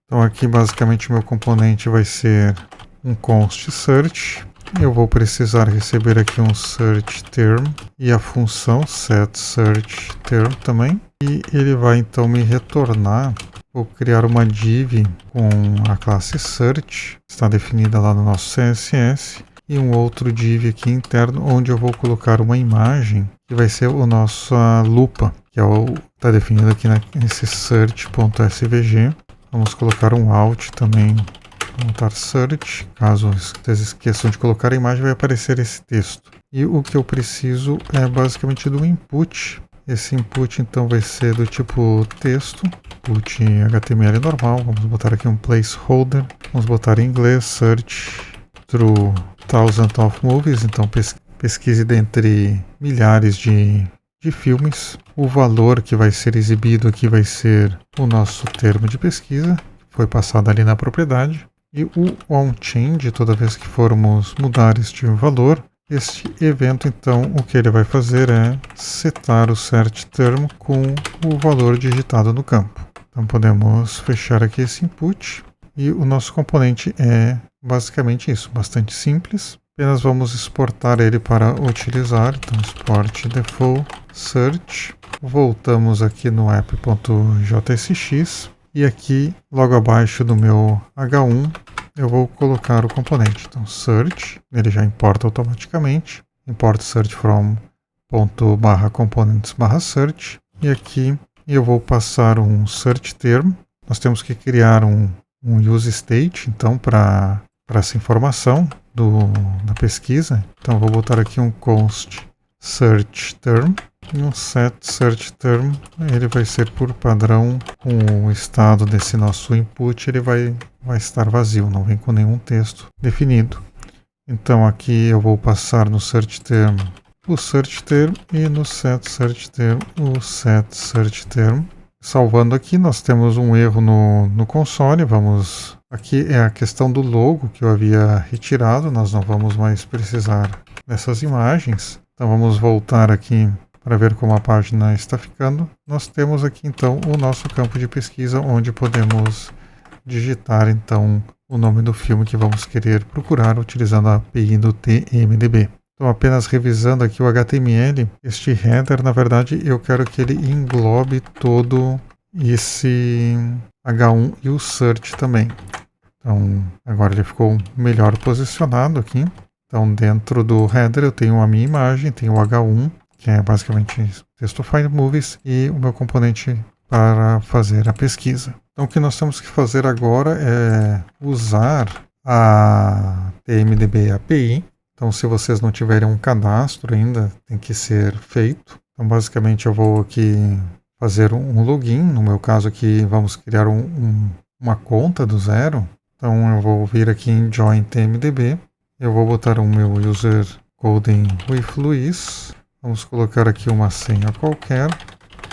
Então, aqui basicamente meu componente vai ser um const search. Eu vou precisar receber aqui um search term e a função set search term também. E ele vai então me retornar. Vou criar uma div com a classe search, está definida lá no nosso CSS. E um outro div aqui interno, onde eu vou colocar uma imagem, que vai ser o nosso lupa, que está definido aqui nesse search.svg. Vamos colocar um alt também, vou botar search, caso vocês esqueçam de colocar a imagem, vai aparecer esse texto. E o que eu preciso é basicamente do input. Esse input então vai ser do tipo texto, input HTML normal. Vamos botar aqui um placeholder, vamos botar em inglês search true thousands of movies, então pesquise dentre milhares de filmes. O valor que vai ser exibido aqui vai ser o nosso termo de pesquisa, que foi passado ali na propriedade. E o onChange, toda vez que formos mudar este valor, este evento, então, o que ele vai fazer é setar o search term com o valor digitado no campo. Então podemos fechar aqui esse input e o nosso componente é basicamente isso, bastante simples. Apenas vamos exportar ele para utilizar, então export default search. Voltamos aqui no app.jsx e aqui logo abaixo do meu H1 eu vou colocar o componente. Então search, ele já importa automaticamente, import search from .components/search e aqui eu vou passar um search term. Nós temos que criar um use state, então, para essa informação da pesquisa. Então, vou botar aqui um const search term e um set search term. Ele vai ser por padrão com o estado desse nosso input, ele vai estar vazio, não vem com nenhum texto definido. Então, aqui eu vou passar no search term o search term e no set search term o set search term. Salvando aqui, nós temos um erro no console. Aqui é a questão do logo que eu havia retirado. Nós não vamos mais precisar dessas imagens. Então vamos voltar aqui para ver como a página está ficando. Nós temos aqui então o nosso campo de pesquisa, onde podemos digitar então o nome do filme que vamos querer procurar utilizando a API do TMDB. Então, apenas revisando aqui o HTML, este header, na verdade, eu quero que ele englobe todo esse H1 e o search também. Então, agora ele ficou melhor posicionado aqui. Então, dentro do header eu tenho a minha imagem, tenho o H1, que é basicamente texto Find Movies, e o meu componente para fazer a pesquisa. Então, o que nós temos que fazer agora é usar a TMDB API. Então, se vocês não tiverem um cadastro ainda, tem que ser feito. Então, basicamente, eu vou aqui fazer um login. No meu caso aqui, vamos criar uma conta do zero. Então, eu vou vir aqui em Join TMDB. Eu vou botar o meu user coding with Luiz. Vamos colocar aqui uma senha qualquer.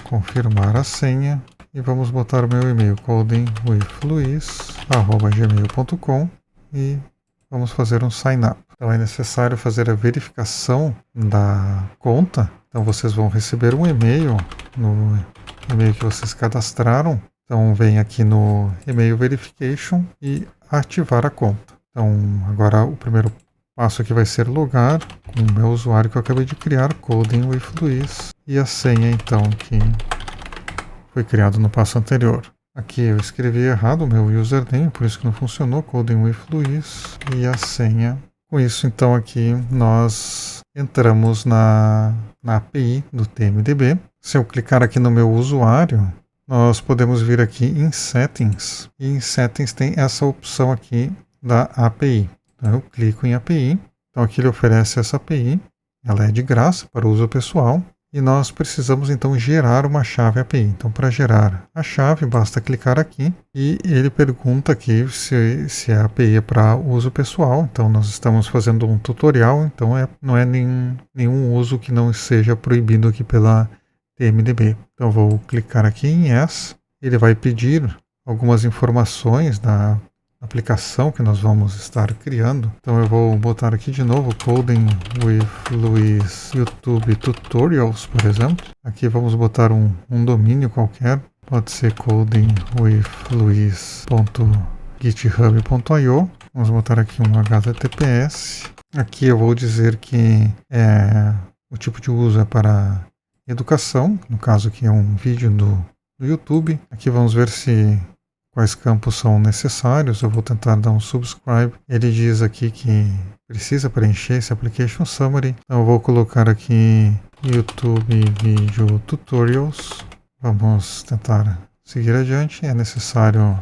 Confirmar a senha. E vamos botar o meu e-mail codingwithluiz@gmail.com e vamos fazer um sign up. Então é necessário fazer a verificação da conta. Então vocês vão receber um e-mail no e-mail que vocês cadastraram. Então vem aqui no e-mail verification e ativar a conta. Então agora o primeiro passo aqui vai ser logar com o meu usuário que eu acabei de criar, Coding with Luiz, e a senha então que foi criado no passo anterior. Aqui eu escrevi errado o meu username, por isso que não funcionou, Coding with Luiz, e a senha. Com isso, então, aqui nós entramos na API do TMDB. Se eu clicar aqui no meu usuário, nós podemos vir aqui em Settings. E em Settings tem essa opção aqui da API. Então, eu clico em API. Então, aqui ele oferece essa API. Ela é de graça para uso pessoal. E nós precisamos, então, gerar uma chave API. Então, para gerar a chave, basta clicar aqui e ele pergunta aqui se a API é para uso pessoal. Então, nós estamos fazendo um tutorial, então não é nenhum uso que não seja proibido aqui pela TMDB. Então, vou clicar aqui em Yes. Ele vai pedir algumas informações da aplicação que nós vamos estar criando. Então eu vou botar aqui de novo Coding with Luiz YouTube Tutorials, por exemplo. Aqui vamos botar um domínio qualquer. Pode ser codingwithluiz.github.io. Vamos botar aqui um HTTPS. Aqui eu vou dizer que o tipo de uso é para educação. No caso aqui é um vídeo do YouTube. Aqui vamos ver quais campos são necessários. Eu vou tentar dar um subscribe. Ele diz aqui que precisa preencher esse application summary. Então eu vou colocar aqui YouTube Video Tutorials. Vamos tentar seguir adiante. É necessário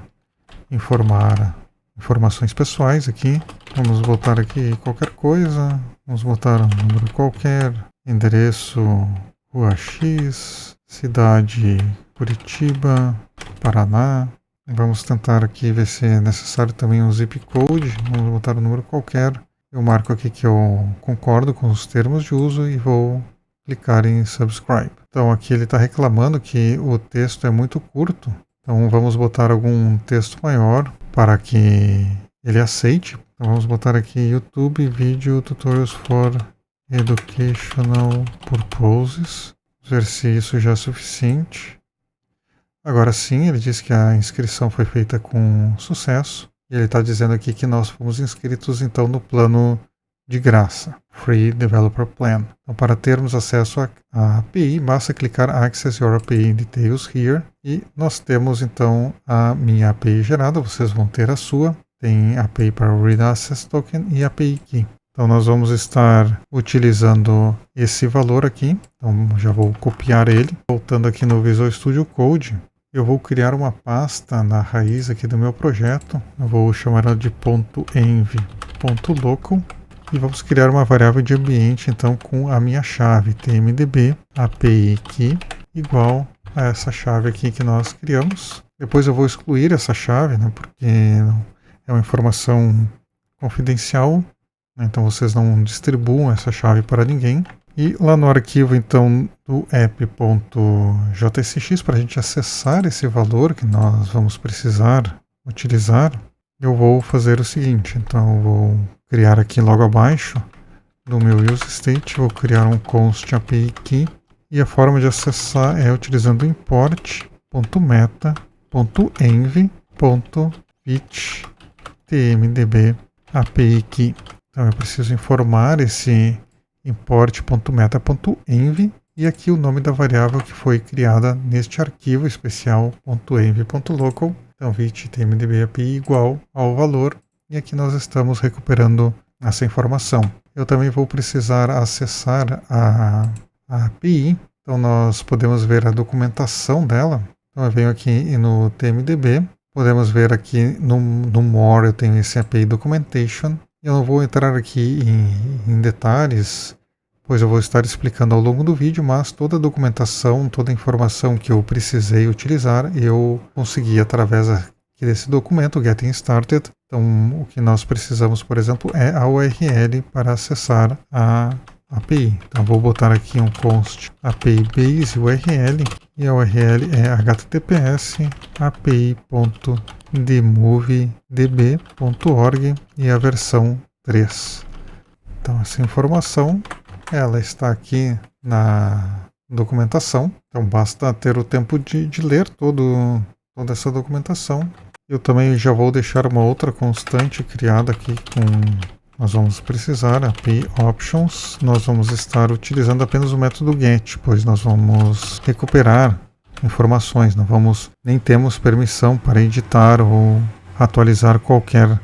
informar informações pessoais aqui. Vamos botar aqui qualquer coisa. Vamos botar um número qualquer. Endereço Rua X. Cidade Curitiba, Paraná. Vamos tentar aqui ver se é necessário também um zip code. Vamos botar um número qualquer. Eu marco aqui que eu concordo com os termos de uso e vou clicar em Subscribe. Então aqui ele está reclamando que o texto é muito curto. Então vamos botar algum texto maior para que ele aceite. Então vamos botar aqui YouTube Video Tutorials for Educational Purposes. Vamos ver se isso já é suficiente. Agora sim, ele diz que a inscrição foi feita com sucesso. E ele está dizendo aqui que nós fomos inscritos então no plano de graça, Free Developer Plan. Então, para termos acesso à API, basta clicar Access Your API Details Here. E nós temos então a minha API gerada, vocês vão ter a sua. Tem API para o Read Access Token e API Key. Então nós vamos estar utilizando esse valor aqui. Então já vou copiar ele. Voltando aqui no Visual Studio Code, eu vou criar uma pasta na raiz aqui do meu projeto. Eu vou chamar ela de .env.local e vamos criar uma variável de ambiente então com a minha chave tmdb API Key igual a essa chave aqui que nós criamos. Depois eu vou excluir essa chave, né, porque é uma informação confidencial. Então vocês não distribuam essa chave para ninguém. E lá no arquivo então do app.jcx, para a gente acessar esse valor que nós vamos precisar utilizar, eu vou fazer o seguinte. Então eu vou criar aqui logo abaixo do meu use state, vou criar um const API Key e a forma de acessar é utilizando import.meta.env.fetch tmdb API Key. Então eu preciso informar esse import.meta.env e aqui o nome da variável que foi criada neste arquivo especial .env.local. Então fetch tmdb API igual ao valor e aqui nós estamos recuperando essa informação. Eu também vou precisar acessar a API. Então nós podemos ver a documentação dela. Então eu venho aqui no tmdb. Podemos ver aqui no More eu tenho esse API Documentation. Eu não vou entrar aqui em detalhes, pois eu vou estar explicando ao longo do vídeo, mas toda a documentação, toda a informação que eu precisei utilizar, eu consegui através aqui desse documento, Getting Started. Então o que nós precisamos, por exemplo, é a URL para acessar a API. Então vou botar aqui um const API base URL e a URL é https api.demovedb.org e a versão 3. Então essa informação ela está aqui na documentação. Então basta ter o tempo de ler toda essa documentação. Eu também já vou deixar uma outra constante criada aqui com... Nós vamos precisar API Options. Nós vamos estar utilizando apenas o método GET, pois nós vamos recuperar informações. Nem temos permissão para editar ou atualizar qualquer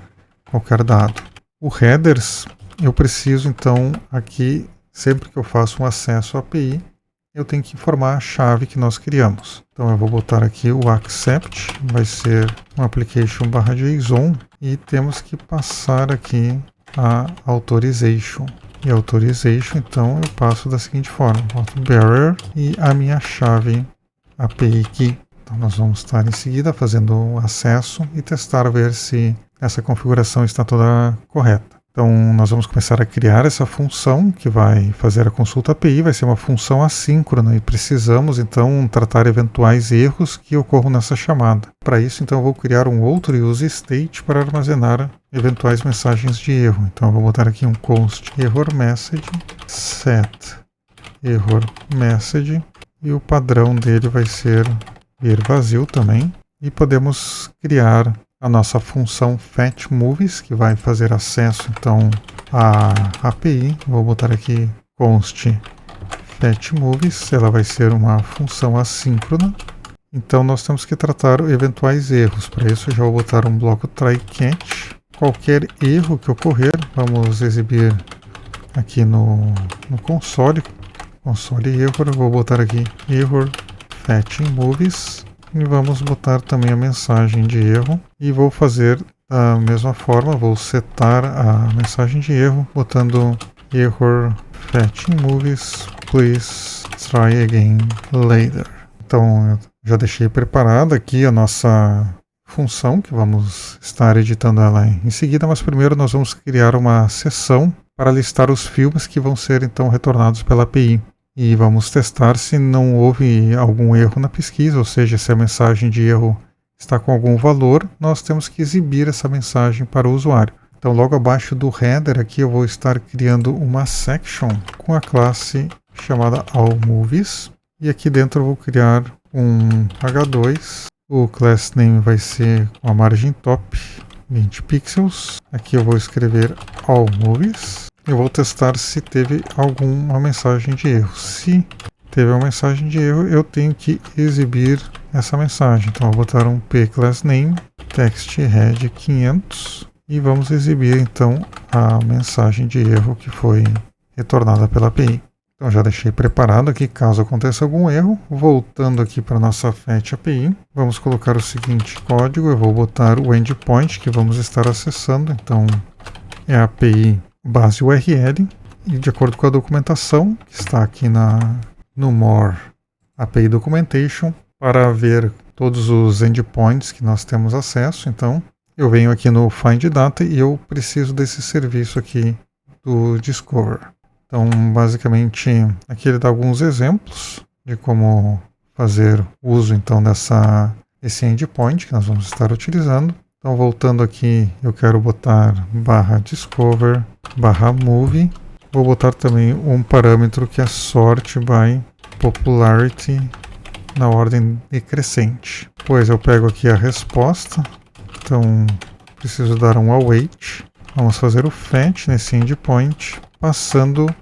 dado. O headers, eu preciso então aqui, sempre que eu faço um acesso à API, eu tenho que informar a chave que nós criamos. Então eu vou botar aqui o accept, vai ser um application/JSON e temos que passar aqui a authorization. E authorization, então eu passo da seguinte forma: boto bearer e a minha chave API Key. Então nós vamos estar em seguida fazendo o acesso e testar, ver se essa configuração está toda correta. Então nós vamos começar a criar essa função que vai fazer a consulta API, vai ser uma função assíncrona e precisamos então tratar eventuais erros que ocorram nessa chamada. Para isso então eu vou criar um outro use state para armazenar eventuais mensagens de erro. Então eu vou botar aqui um const error message set error message e o padrão dele vai ser vir vazio também. E podemos criar a nossa função fetchMovies, que vai fazer acesso então à API. Vou botar aqui const fetchMovies, ela vai ser uma função assíncrona. Então nós temos que tratar eventuais erros. Para isso eu já vou botar um bloco try-catch. Qualquer erro que ocorrer, vamos exibir aqui no console error. Vou botar aqui error fetchMovies. E vamos botar também a mensagem de erro. E vou fazer da mesma forma, vou setar a mensagem de erro, botando error fetchMovies, please try again later. Então eu já deixei preparada aqui a nossa função, que vamos estar editando ela em seguida, mas primeiro nós vamos criar uma seção para listar os filmes que vão ser então retornados pela API. E vamos testar se não houve algum erro na pesquisa, ou seja, se a mensagem de erro está com algum valor, nós temos que exibir essa mensagem para o usuário. Então, logo abaixo do header aqui, eu vou estar criando uma section com a classe chamada AllMovies. E aqui dentro eu vou criar um H2. O class name vai ser com a margem top 20 pixels. Aqui eu vou escrever AllMovies. Eu vou testar se teve alguma mensagem de erro. Se teve uma mensagem de erro, eu tenho que exibir essa mensagem. Então, eu vou botar um pClassName, TextHead 500 e vamos exibir então a mensagem de erro que foi retornada pela API. Então, já deixei preparado aqui caso aconteça algum erro. Voltando aqui para a nossa Fetch API, vamos colocar o seguinte código. Eu vou botar o endpoint que vamos estar acessando. Então, é a API base URL, e de acordo com a documentação que está aqui no More API Documentation, para ver todos os endpoints que nós temos acesso, então eu venho aqui no Find Data e eu preciso desse serviço aqui do Discover. Então, basicamente, aqui ele dá alguns exemplos de como fazer uso então desse endpoint que nós vamos estar utilizando. Então, voltando aqui, eu quero botar /discover /movie. Vou botar também um parâmetro que é sort by popularity na ordem decrescente. Depois eu pego aqui a resposta. Então, preciso dar um await. Vamos fazer o fetch nesse endpoint, passando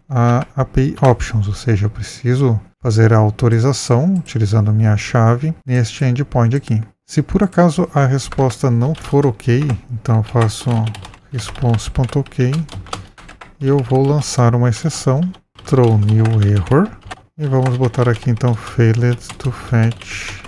a API options, ou seja, eu preciso fazer a autorização utilizando a minha chave neste endpoint aqui. Se por acaso a resposta não for ok, então eu faço response.ok e eu vou lançar uma exceção, throw new error, e vamos botar aqui então failed to fetch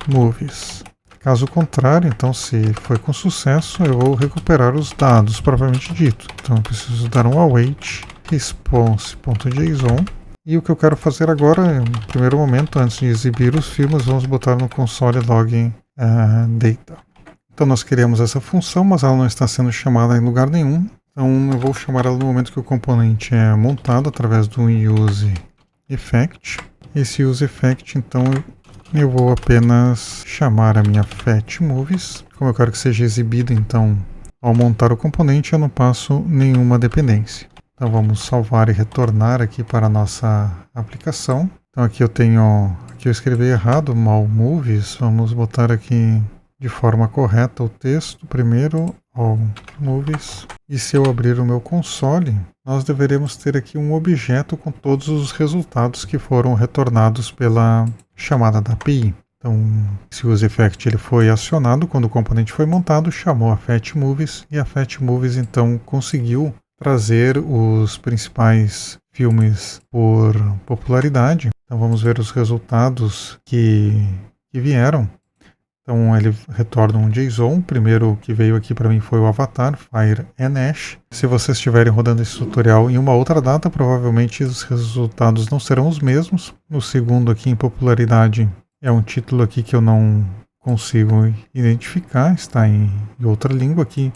movies. Caso contrário, então se foi com sucesso, eu vou recuperar os dados propriamente dito. Então eu preciso dar um await response.json. E o que eu quero fazer agora, no primeiro momento, antes de exibir os filmes, vamos botar no console log data. Então nós queremos essa função, mas ela não está sendo chamada em lugar nenhum. Então eu vou chamar ela no momento que o componente é montado através do useEffect. Esse useEffect, então, eu vou apenas chamar a minha fetchMovies. Como eu quero que seja exibido, então, ao montar o componente, eu não passo nenhuma dependência. Então vamos salvar e retornar aqui para a nossa aplicação. Então aqui eu escrevi errado, AllMovies. Vamos botar aqui de forma correta o texto primeiro, AllMovies. E se eu abrir o meu console, nós deveremos ter aqui um objeto com todos os resultados que foram retornados pela chamada da API. Então, esse useEffect ele foi acionado quando o componente foi montado, chamou a fetchMovies e a fetchMovies então conseguiu trazer os principais filmes por popularidade. Então vamos ver os resultados que vieram. Então ele retorna um JSON. O primeiro que veio aqui para mim foi o Avatar, Fire and Ash. Se vocês estiverem rodando esse tutorial em uma outra data, provavelmente os resultados não serão os mesmos. O segundo aqui em popularidade é um título aqui que eu não consigo identificar, está em outra língua aqui,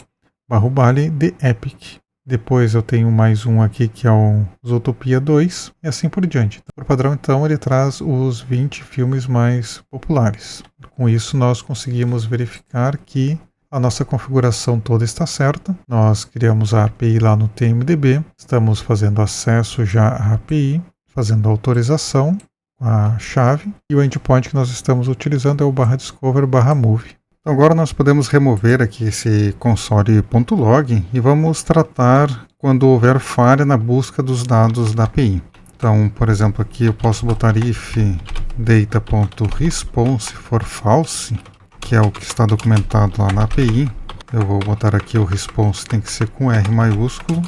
Bahubali The Epic. Depois eu tenho mais um aqui que é o Zootopia 2 e assim por diante. Por padrão, então, ele traz os 20 filmes mais populares. Com isso, nós conseguimos verificar que a nossa configuração toda está certa. Nós criamos a API lá no TMDB, estamos fazendo acesso já à API, fazendo autorização com a chave, e o endpoint que nós estamos utilizando é o /discover /movie. Então agora nós podemos remover aqui esse console.log e vamos tratar quando houver falha na busca dos dados da API. Então, por exemplo, aqui eu posso botar if data.response for false, que é o que está documentado lá na API. Eu vou botar aqui o response tem que ser com R maiúsculo.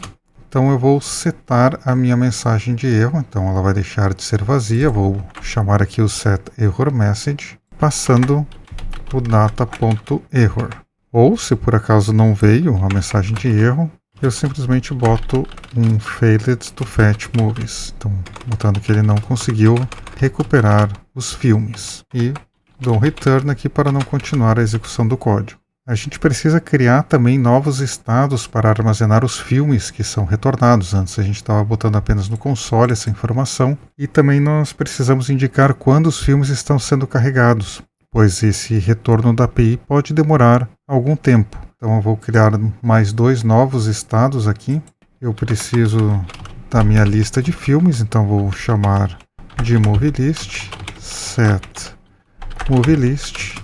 Então eu vou setar a minha mensagem de erro, então ela vai deixar de ser vazia. Vou chamar aqui o setErrorMessage, passando o data.error. Ou, se por acaso não veio a mensagem de erro, eu simplesmente boto um failed to fetch movies. Então, botando que ele não conseguiu recuperar os filmes. E dou um return aqui para não continuar a execução do código. A gente precisa criar também novos estados para armazenar os filmes que são retornados. Antes a gente estava botando apenas no console essa informação. E também nós precisamos indicar quando os filmes estão sendo carregados, pois esse retorno da API pode demorar algum tempo. Então eu vou criar mais 2 novos estados aqui. Eu preciso da minha lista de filmes, então vou chamar de movie_list, set movie_list,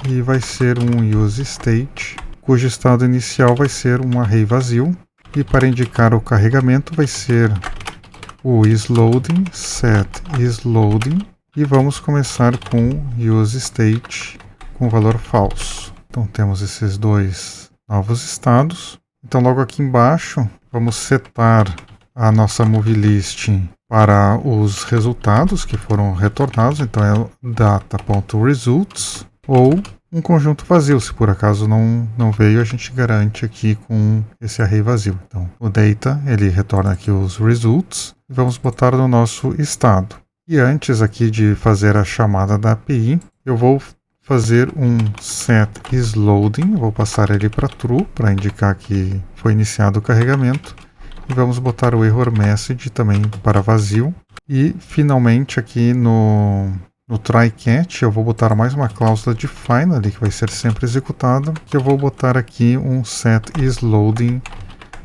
e vai ser um useState, cujo estado inicial vai ser um array vazio, e para indicar o carregamento vai ser o isLoading, set isLoading, e vamos começar com useState com valor falso. Então temos esses 2 novos estados. Então logo aqui embaixo vamos setar a nossa movie_list para os resultados que foram retornados, então é data.results, ou um conjunto vazio, se por acaso não veio, a gente garante aqui com esse array vazio. Então o data, ele retorna aqui os results, e vamos botar no nosso estado. E antes aqui de fazer a chamada da API, eu vou fazer um set isLoading, vou passar ele para true, para indicar que foi iniciado o carregamento. E vamos botar o error message também para vazio. E finalmente aqui no try_catch eu vou botar mais uma cláusula de finally, que vai ser sempre executada, que eu vou botar aqui um set isLoading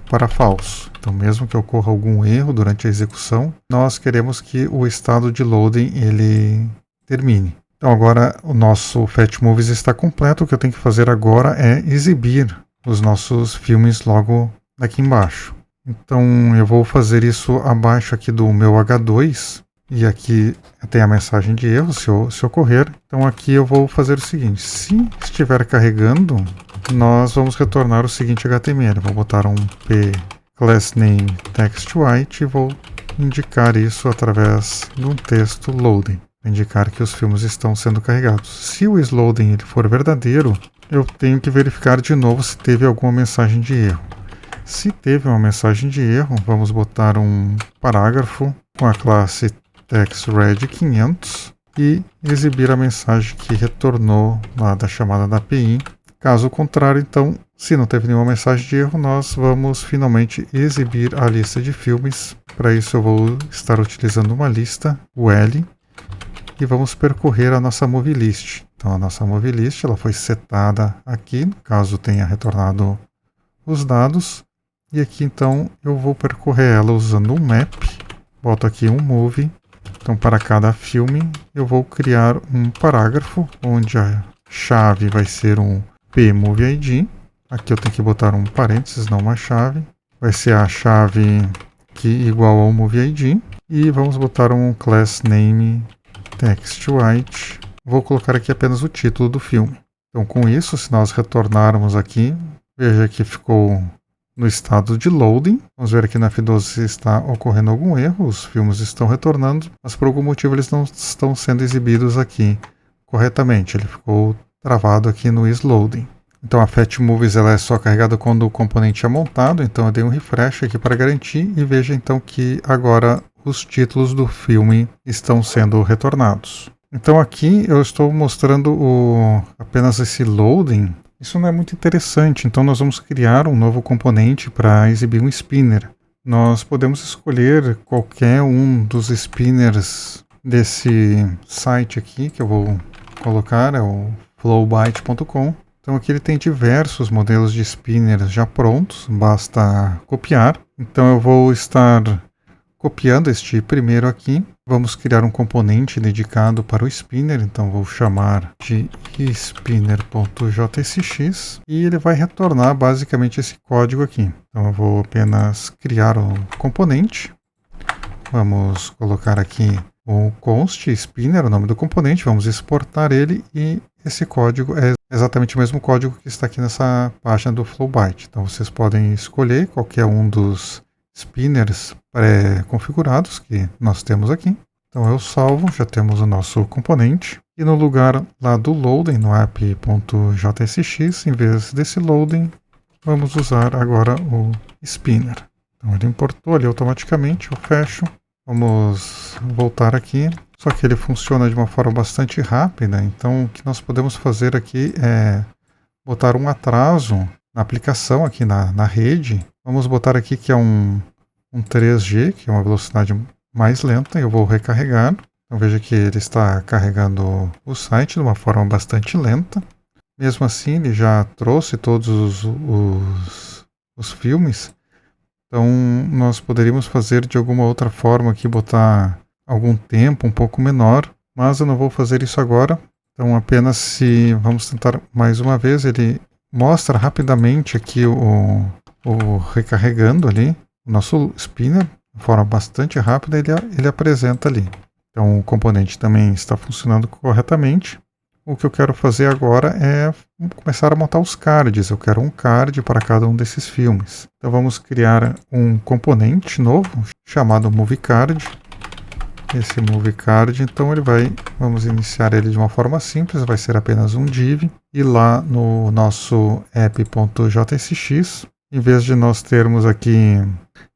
para falso. Então mesmo que ocorra algum erro durante a execução, nós queremos que o estado de loading ele termine. Então agora o nosso Fetch Movies está completo. O que eu tenho que fazer agora é exibir os nossos filmes logo aqui embaixo. Então eu vou fazer isso abaixo aqui do meu H2, e aqui tem a mensagem de erro se ocorrer. Então aqui eu vou fazer o seguinte: se estiver carregando, nós vamos retornar o seguinte HTML. Vou botar um p class name text white e vou indicar isso através de um texto loading, para indicar que os filmes estão sendo carregados. Se o isLoading ele for verdadeiro, eu tenho que verificar de novo se teve alguma mensagem de erro. Se teve uma mensagem de erro, vamos botar um parágrafo com a classe textRed500 e exibir a mensagem que retornou lá da chamada da API. Caso contrário, então, se não teve nenhuma mensagem de erro, nós vamos finalmente exibir a lista de filmes. Para isso eu vou estar utilizando uma lista, o L, e vamos percorrer a nossa movie_list. Então a nossa movie_list ela foi setada aqui, caso tenha retornado os dados. E aqui então eu vou percorrer ela usando um map. Boto aqui um movie. Então para cada filme eu vou criar um parágrafo, onde a chave vai ser um pMovieID. Aqui eu tenho que botar um parênteses, não uma chave. Vai ser a chave que igual ao movieID. E vamos botar um class name textWhite. Vou colocar aqui apenas o título do filme. Então com isso, se nós retornarmos aqui, veja que ficou no estado de loading. Vamos ver aqui na F12 se está ocorrendo algum erro. Os filmes estão retornando, mas por algum motivo eles não estão sendo exibidos aqui corretamente. Ele ficou travado aqui no isLoading. Então a Fetch Movies ela é só carregada quando o componente é montado. Então eu dei um refresh aqui para garantir e veja então que agora os títulos do filme estão sendo retornados. Então aqui eu estou mostrando apenas esse loading. Isso não é muito interessante, então nós vamos criar um novo componente para exibir um spinner. Nós podemos escolher qualquer um dos spinners desse site aqui, que eu vou colocar, é o flowbyte.com. Então aqui ele tem diversos modelos de spinners já prontos, basta copiar. Então eu vou estar copiando este primeiro aqui. Vamos criar um componente dedicado para o spinner, então vou chamar de spinner.jsx e ele vai retornar basicamente esse código aqui. Então eu vou apenas criar o componente. Vamos colocar aqui o const spinner, o nome do componente, vamos exportar ele e esse código é exatamente o mesmo código que está aqui nessa página do Flowbyte. Então vocês podem escolher qualquer um dos spinners pré-configurados que nós temos aqui. Então eu salvo, já temos o nosso componente. E no lugar lá do loading, no app.jsx, em vez desse loading, vamos usar agora o spinner. Então ele importou ali automaticamente, eu fecho. Vamos voltar aqui, só que ele funciona de uma forma bastante rápida. Então o que nós podemos fazer aqui é botar um atraso na aplicação aqui na rede. Vamos botar aqui que é um 3G, que é uma velocidade mais lenta. Eu vou recarregar. Então veja que ele está carregando o site de uma forma bastante lenta. Mesmo assim, ele já trouxe todos os filmes. Então nós poderíamos fazer de alguma outra forma aqui, botar algum tempo um pouco menor, mas eu não vou fazer isso agora. Então apenas se vamos tentar mais uma vez, ele mostra rapidamente aqui o recarregando ali, o nosso spinner, de forma bastante rápida, ele apresenta ali. Então o componente também está funcionando corretamente. O que eu quero fazer agora é começar a montar os cards. Eu quero um card para cada um desses filmes. Então vamos criar um componente novo chamado MovieCard. Esse MovieCard, então vamos iniciar ele de uma forma simples, vai ser apenas um div. E lá no nosso app.jsx, em vez de nós termos aqui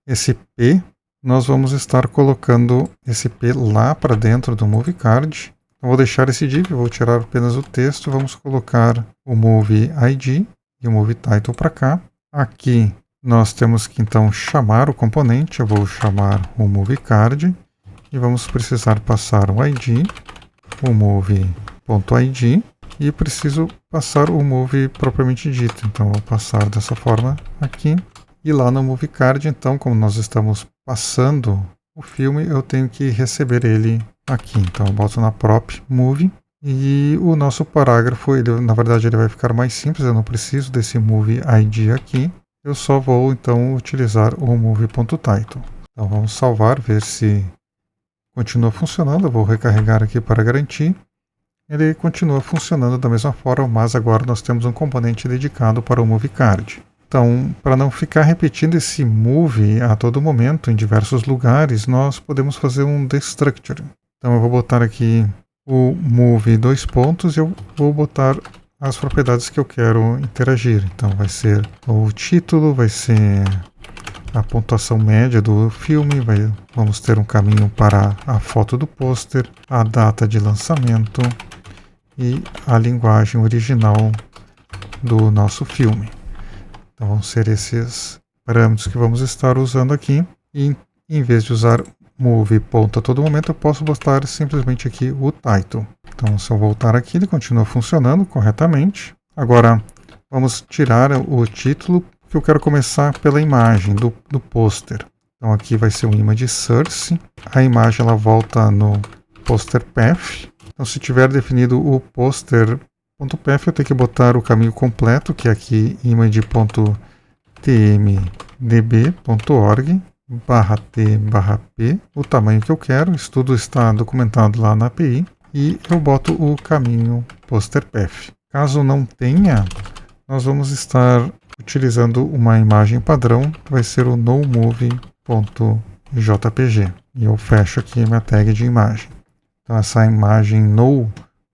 esse P, nós vamos estar colocando esse P lá para dentro do MovieCard. Eu vou deixar esse div, vou tirar apenas o texto, vamos colocar o Movie ID e o Movie Title para cá. Aqui nós temos que então chamar o componente, eu vou chamar o MovieCard e vamos precisar passar o ID, o Movie.id e preciso passar o Movie propriamente dito. Então eu vou passar dessa forma aqui e lá no MovieCard, então como nós estamos passando o filme, eu tenho que receber ele aqui. Então eu boto na prop movie e o nosso parágrafo, na verdade ele vai ficar mais simples, eu não preciso desse movie ID aqui, eu só vou então utilizar o movie.title. Então vamos salvar, ver se continua funcionando. Eu vou recarregar aqui para garantir. Ele continua funcionando da mesma forma, mas agora nós temos um componente dedicado para o MovieCard. Então, para não ficar repetindo esse move a todo momento em diversos lugares, nós podemos fazer um destructure. Então eu vou botar aqui o move dois pontos e eu vou botar as propriedades que eu quero interagir. Então vai ser o título, vai ser a pontuação média do filme, vamos ter um caminho para a foto do pôster, a data de lançamento e a linguagem original do nosso filme. Então vão ser esses parâmetros que vamos estar usando aqui. E em vez de usar move ponto a todo momento, eu posso botar simplesmente aqui o title. Então se eu voltar aqui, ele continua funcionando corretamente. Agora vamos tirar o título, que eu quero começar pela imagem do pôster. Então aqui vai ser um image source. A imagem ela volta no poster path. Então se tiver definido o poster .path, eu tenho que botar o caminho completo, que é aqui image.tmdb.org/t/p, o tamanho que eu quero. Isso tudo está documentado lá na API. E eu boto o caminho poster path. Caso não tenha, nós vamos estar utilizando uma imagem padrão, que vai ser o nomovie.jpg. E eu fecho aqui minha tag de imagem. Então essa imagem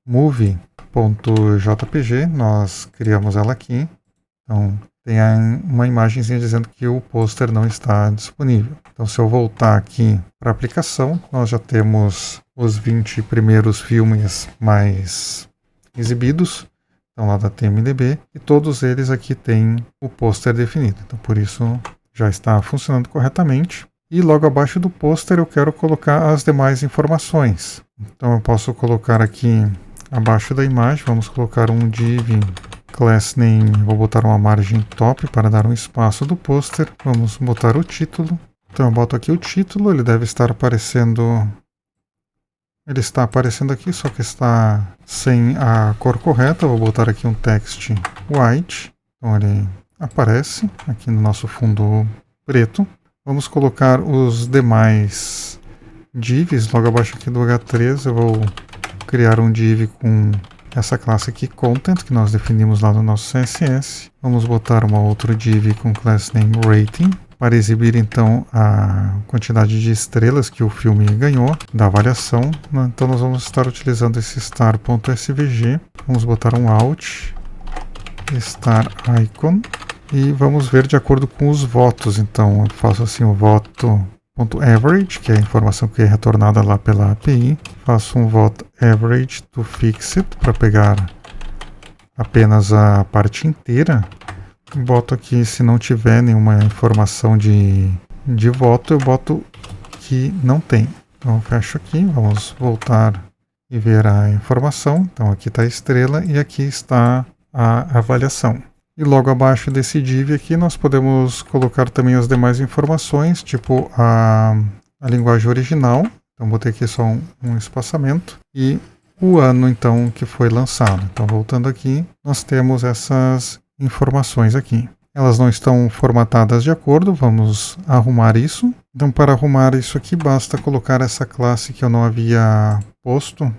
nomovie.jpg, nós criamos ela aqui. Então tem uma imagenzinha dizendo que o pôster não está disponível. Então se eu voltar aqui para a aplicação, nós já temos os 20 primeiros filmes mais exibidos. Então lá da TMDB, e todos eles aqui têm o pôster definido. Então por isso já está funcionando corretamente. E logo abaixo do pôster eu quero colocar as demais informações. Então eu posso colocar aqui abaixo da imagem, vamos colocar um div class name, vou botar uma margem top para dar um espaço do pôster. Vamos botar o título. Então eu boto aqui o título, ele deve estar aparecendo... Ele está aparecendo aqui, só que está sem a cor correta. Eu vou botar aqui um text white. Então ele aparece aqui no nosso fundo preto. Vamos colocar os demais divs. Logo abaixo aqui do H3 eu vou criar um div com essa classe aqui, content, que nós definimos lá no nosso CSS. Vamos botar uma outra div com class name rating, para exibir então a quantidade de estrelas que o filme ganhou, da avaliação. Então nós vamos estar utilizando esse star.svg, vamos botar um alt, star icon, e vamos ver de acordo com os votos. Então eu faço assim o voto .average, que é a informação que é retornada lá pela API. Faço um voto average to fixed para pegar apenas a parte inteira. Boto aqui, se não tiver nenhuma informação de voto, eu boto que não tem. Então fecho aqui, vamos voltar e ver a informação. Então aqui está a estrela e aqui está a avaliação. E logo abaixo desse div aqui nós podemos colocar também as demais informações, tipo a linguagem original. Então botei aqui só um espaçamento e o ano então que foi lançado. Então voltando aqui, nós temos essas informações aqui. Elas não estão formatadas de acordo, vamos arrumar isso. Então para arrumar isso aqui basta colocar essa classe que eu não havia posto,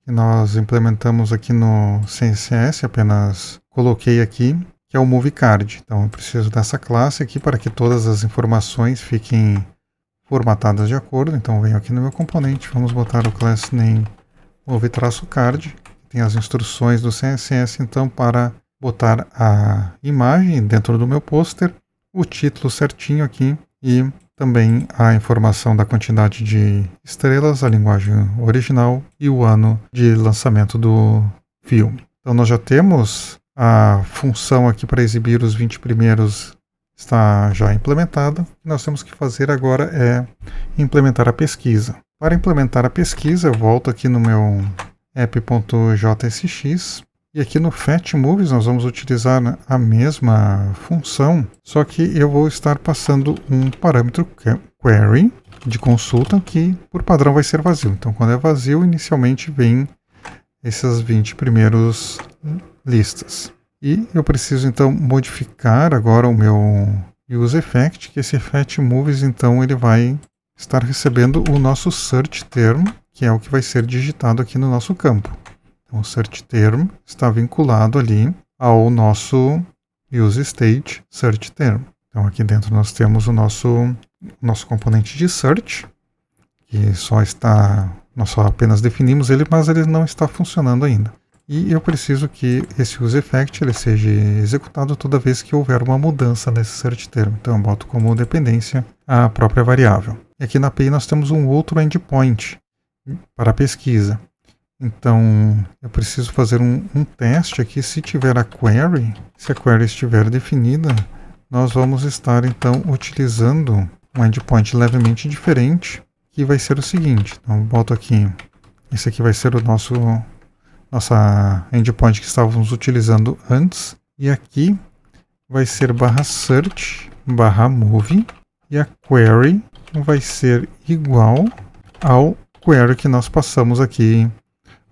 que nós implementamos aqui no CSS, apenas coloquei aqui, que é o MovieCard. Então eu preciso dessa classe aqui para que todas as informações fiquem formatadas de acordo. Então venho aqui no meu componente, vamos botar o class name movie-card, tem as instruções do CSS então para botar a imagem dentro do meu pôster, o título certinho aqui e também a informação da quantidade de estrelas, a linguagem original e o ano de lançamento do filme. Então nós já temos a função aqui para exibir os 20 primeiros está já implementada. O que nós temos que fazer agora é implementar a pesquisa. Para implementar a pesquisa, eu volto aqui no meu app.jsx e aqui no Fetch Movies nós vamos utilizar a mesma função, só que eu vou estar passando um parâmetro query de consulta que por padrão vai ser vazio. Então quando é vazio, inicialmente vem essas 20 primeiros listas. E eu preciso então modificar agora o meu useEffect, que esse Fetch Movies então ele vai estar recebendo o nosso search term, que é o que vai ser digitado aqui no nosso campo. Então, o search term está vinculado ali ao nosso useState search term. Então, aqui dentro nós temos o nosso componente de search, que nós só apenas definimos ele, mas ele não está funcionando ainda. E eu preciso que esse useEffect ele seja executado toda vez que houver uma mudança nesse search term. Então, eu boto como dependência a própria variável. E aqui na API nós temos um outro endpoint para a pesquisa. Então, eu preciso fazer um teste aqui. Se tiver a query, se a query estiver definida, nós vamos estar, então, utilizando um endpoint levemente diferente, que vai ser o seguinte. Então, eu boto aqui, esse aqui vai ser o nossa endpoint que estávamos utilizando antes. E aqui vai ser /search /movie, e a query vai ser igual ao query que nós passamos aqui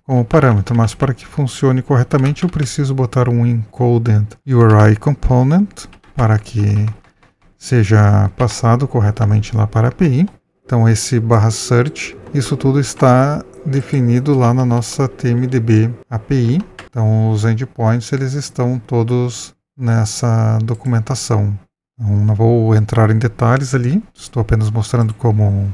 como parâmetro, mas para que funcione corretamente eu preciso botar um encoded URI component para que seja passado corretamente lá para a API. Então esse /search, isso tudo está definido lá na nossa TMDB API. Então os endpoints eles estão todos nessa documentação. Não vou entrar em detalhes ali, estou apenas mostrando como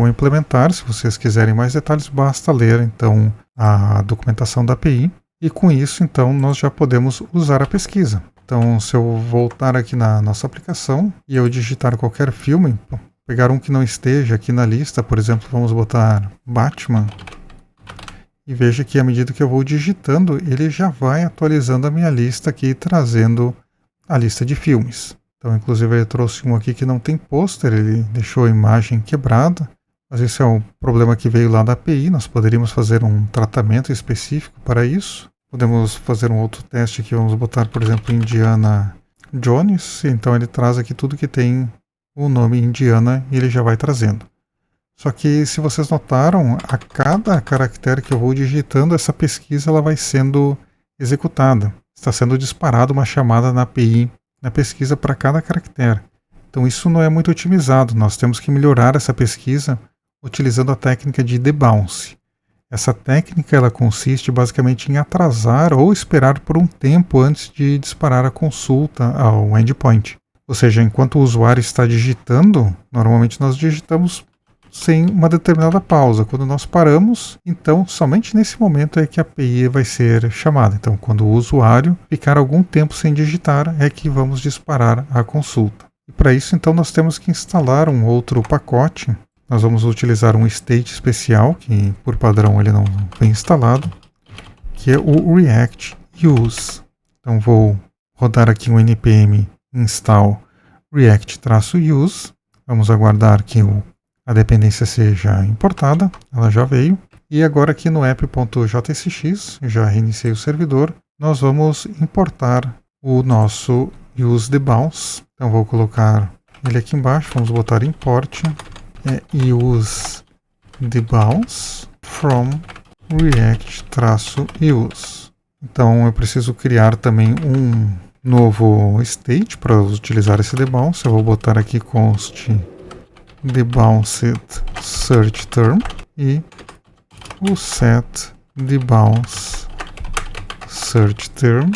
implementar. Se vocês quiserem mais detalhes, basta ler então a documentação da API. E com isso, então, nós já podemos usar a pesquisa. Então, se eu voltar aqui na nossa aplicação e eu digitar qualquer filme, pegar um que não esteja aqui na lista, por exemplo, vamos botar Batman, e veja que à medida que eu vou digitando, ele já vai atualizando a minha lista aqui, trazendo a lista de filmes. Então, inclusive, ele trouxe um aqui que não tem pôster, ele deixou a imagem quebrada. Mas esse é um problema que veio lá da API, nós poderíamos fazer um tratamento específico para isso. Podemos fazer um outro teste aqui, vamos botar, por exemplo, Indiana Jones. Então ele traz aqui tudo que tem o nome Indiana e ele já vai trazendo. Só que se vocês notaram, a cada caractere que eu vou digitando, essa pesquisa ela vai sendo executada. Está sendo disparada uma chamada na API, na pesquisa para cada caractere. Então isso não é muito otimizado, nós temos que melhorar essa pesquisa utilizando a técnica de debounce. Essa técnica ela consiste basicamente em atrasar ou esperar por um tempo antes de disparar a consulta ao endpoint. Ou seja, enquanto o usuário está digitando, normalmente nós digitamos sem uma determinada pausa. Quando nós paramos, então somente nesse momento é que a API vai ser chamada. Então, quando o usuário ficar algum tempo sem digitar, é que vamos disparar a consulta. E para isso, então, nós temos que instalar um outro pacote. Nós vamos utilizar um state especial, que por padrão ele não vem instalado, que é o React Use. Então vou rodar aqui um npm install react-use. Vamos aguardar que a dependência seja importada, ela já veio. E agora aqui no app.jsx, já reiniciei o servidor, nós vamos importar o nosso useDebounce. Então vou colocar ele aqui embaixo, vamos botar import useDebounce from react-use. Então eu preciso criar também um novo state para utilizar esse debounce. Eu vou botar aqui const debounced search term e o set debounce search term,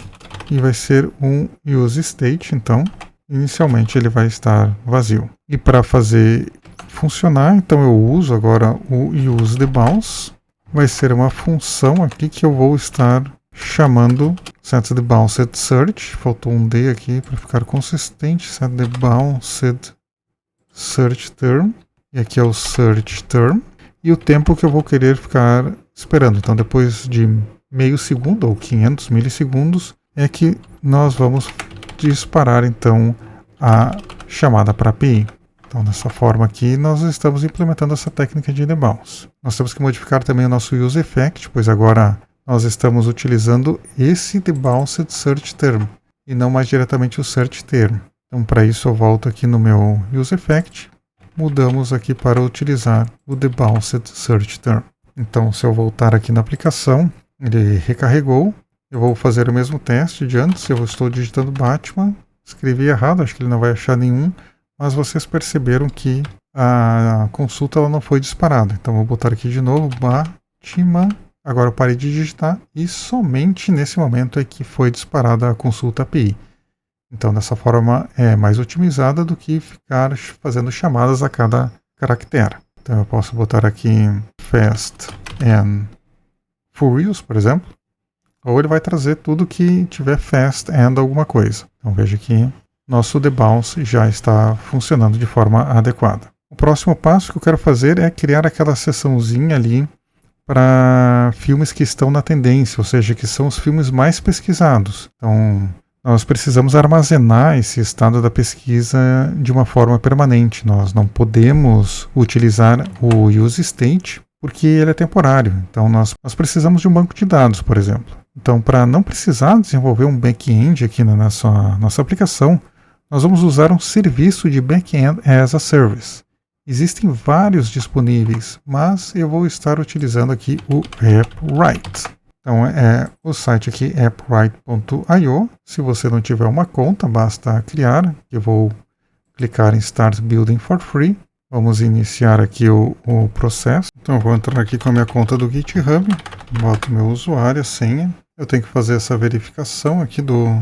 e vai ser um use state. Então inicialmente ele vai estar vazio. E para fazer funcionar, então eu uso agora o useDebounce. Vai ser uma função aqui que eu vou estar chamando setDebounced search. Faltou um D aqui para ficar consistente. setDebounced search term. E aqui é o search term. E o tempo que eu vou querer ficar esperando. Então depois de meio segundo ou 500 milissegundos é que nós vamos disparar então a chamada para a API. Então dessa forma aqui nós estamos implementando essa técnica de debounce. Nós temos que modificar também o nosso useEffect, pois agora nós estamos utilizando esse debounced search term e não mais diretamente o search term. Então para isso eu volto aqui no meu useEffect, mudamos aqui para utilizar o debounced search term. Então se eu voltar aqui na aplicação, ele recarregou. Eu vou fazer o mesmo teste de antes. Eu estou digitando Batman, escrevi errado, acho que ele não vai achar nenhum, mas vocês perceberam que a consulta ela não foi disparada. Então vou botar aqui de novo Batman. Agora eu parei de digitar e somente nesse momento é que foi disparada a consulta API. Então dessa forma é mais otimizada do que ficar fazendo chamadas a cada caractere. Então eu posso botar aqui fast and furious, por exemplo. Ou ele vai trazer tudo que tiver fast and alguma coisa. Então veja que nosso debounce já está funcionando de forma adequada. O próximo passo que eu quero fazer é criar aquela seçãozinha ali para filmes que estão na tendência, ou seja, que são os filmes mais pesquisados. Então nós precisamos armazenar esse estado da pesquisa de uma forma permanente. Nós não podemos utilizar o useState porque ele é temporário. Então nós precisamos de um banco de dados, por exemplo. Então, para não precisar desenvolver um back-end aqui na nossa aplicação, nós vamos usar um serviço de back-end as a service. Existem vários disponíveis, mas eu vou estar utilizando aqui o AppWrite. Então, o site aqui é appwrite.io. Se você não tiver uma conta, basta criar. Eu vou clicar em Start Building for Free. Vamos iniciar aqui o processo. Então, eu vou entrar aqui com a minha conta do GitHub, boto meu usuário, a senha. Eu tenho que fazer essa verificação aqui do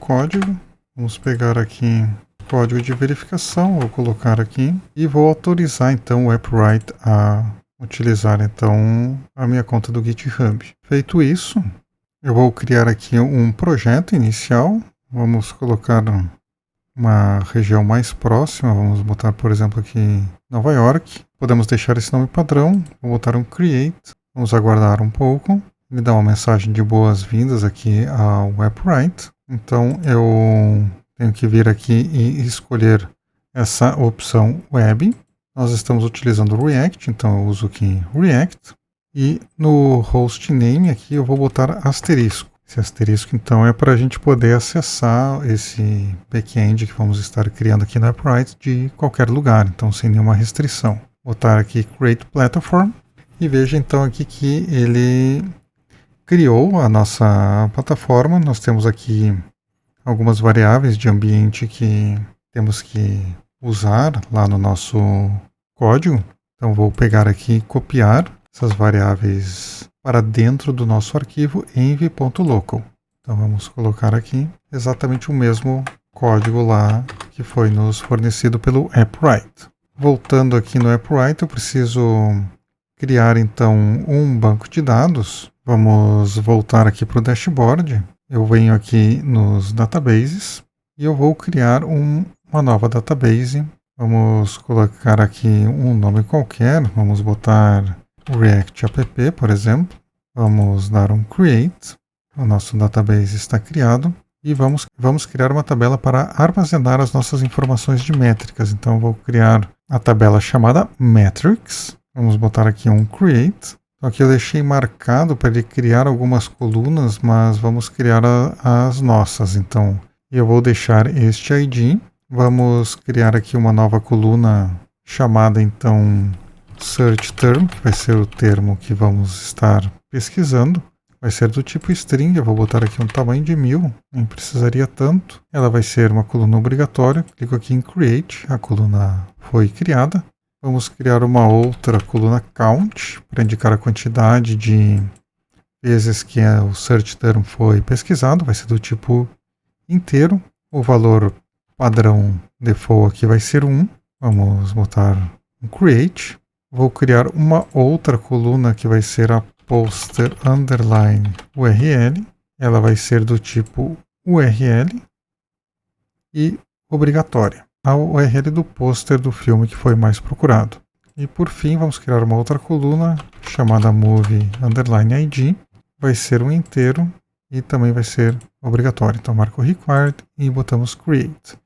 código. Vamos pegar aqui o código de verificação, vou colocar aqui e vou autorizar então o AppWrite a utilizar então a minha conta do GitHub. Feito isso, eu vou criar aqui um projeto inicial. Vamos colocar uma região mais próxima, vamos botar por exemplo aqui Nova York. Podemos deixar esse nome padrão, vou botar um create, vamos aguardar um pouco. Ele dá uma mensagem de boas-vindas aqui ao AppWrite. Então eu tenho que vir aqui e escolher essa opção Web. Nós estamos utilizando o React, então eu uso aqui React. E no hostname aqui eu vou botar asterisco. Esse asterisco então é para a gente poder acessar esse back-end que vamos estar criando aqui no AppWrite de qualquer lugar, então sem nenhuma restrição. Vou botar aqui Create Platform e veja então aqui que ele criou a nossa plataforma. Nós temos aqui algumas variáveis de ambiente que temos que usar lá no nosso código. Então vou pegar aqui e copiar essas variáveis para dentro do nosso arquivo env.local. Então vamos colocar aqui exatamente o mesmo código lá que foi nos fornecido pelo AppWrite. Voltando aqui no AppWrite, eu preciso criar então um banco de dados. Vamos voltar aqui para o dashboard. Eu venho aqui nos databases e eu vou criar uma uma nova database. Vamos colocar aqui um nome qualquer, vamos botar React App, por exemplo. Vamos dar um create, o nosso database está criado. E vamos criar uma tabela para armazenar as nossas informações de métricas. Então, eu vou criar a tabela chamada Metrics. Vamos botar aqui um create. Então, aqui eu deixei marcado para ele criar algumas colunas, mas vamos criar as nossas. Então, eu vou deixar este ID. Vamos criar aqui uma nova coluna chamada, então, Search Term, que vai ser o termo que vamos estar pesquisando. Vai ser do tipo string, eu vou botar aqui um tamanho de 1000, nem precisaria tanto. Ela vai ser uma coluna obrigatória. Clico aqui em Create, a coluna foi criada. Vamos criar uma outra coluna Count, para indicar a quantidade de vezes que o search term foi pesquisado. Vai ser do tipo inteiro. O valor padrão default aqui vai ser 1. Vamos botar um Create. Vou criar uma outra coluna que vai ser a poster underline URL, ela vai ser do tipo URL e obrigatória, a URL do pôster do filme que foi mais procurado. E por fim, vamos criar uma outra coluna chamada movie underline ID, vai ser um inteiro e também vai ser obrigatório. Então marco required e botamos create.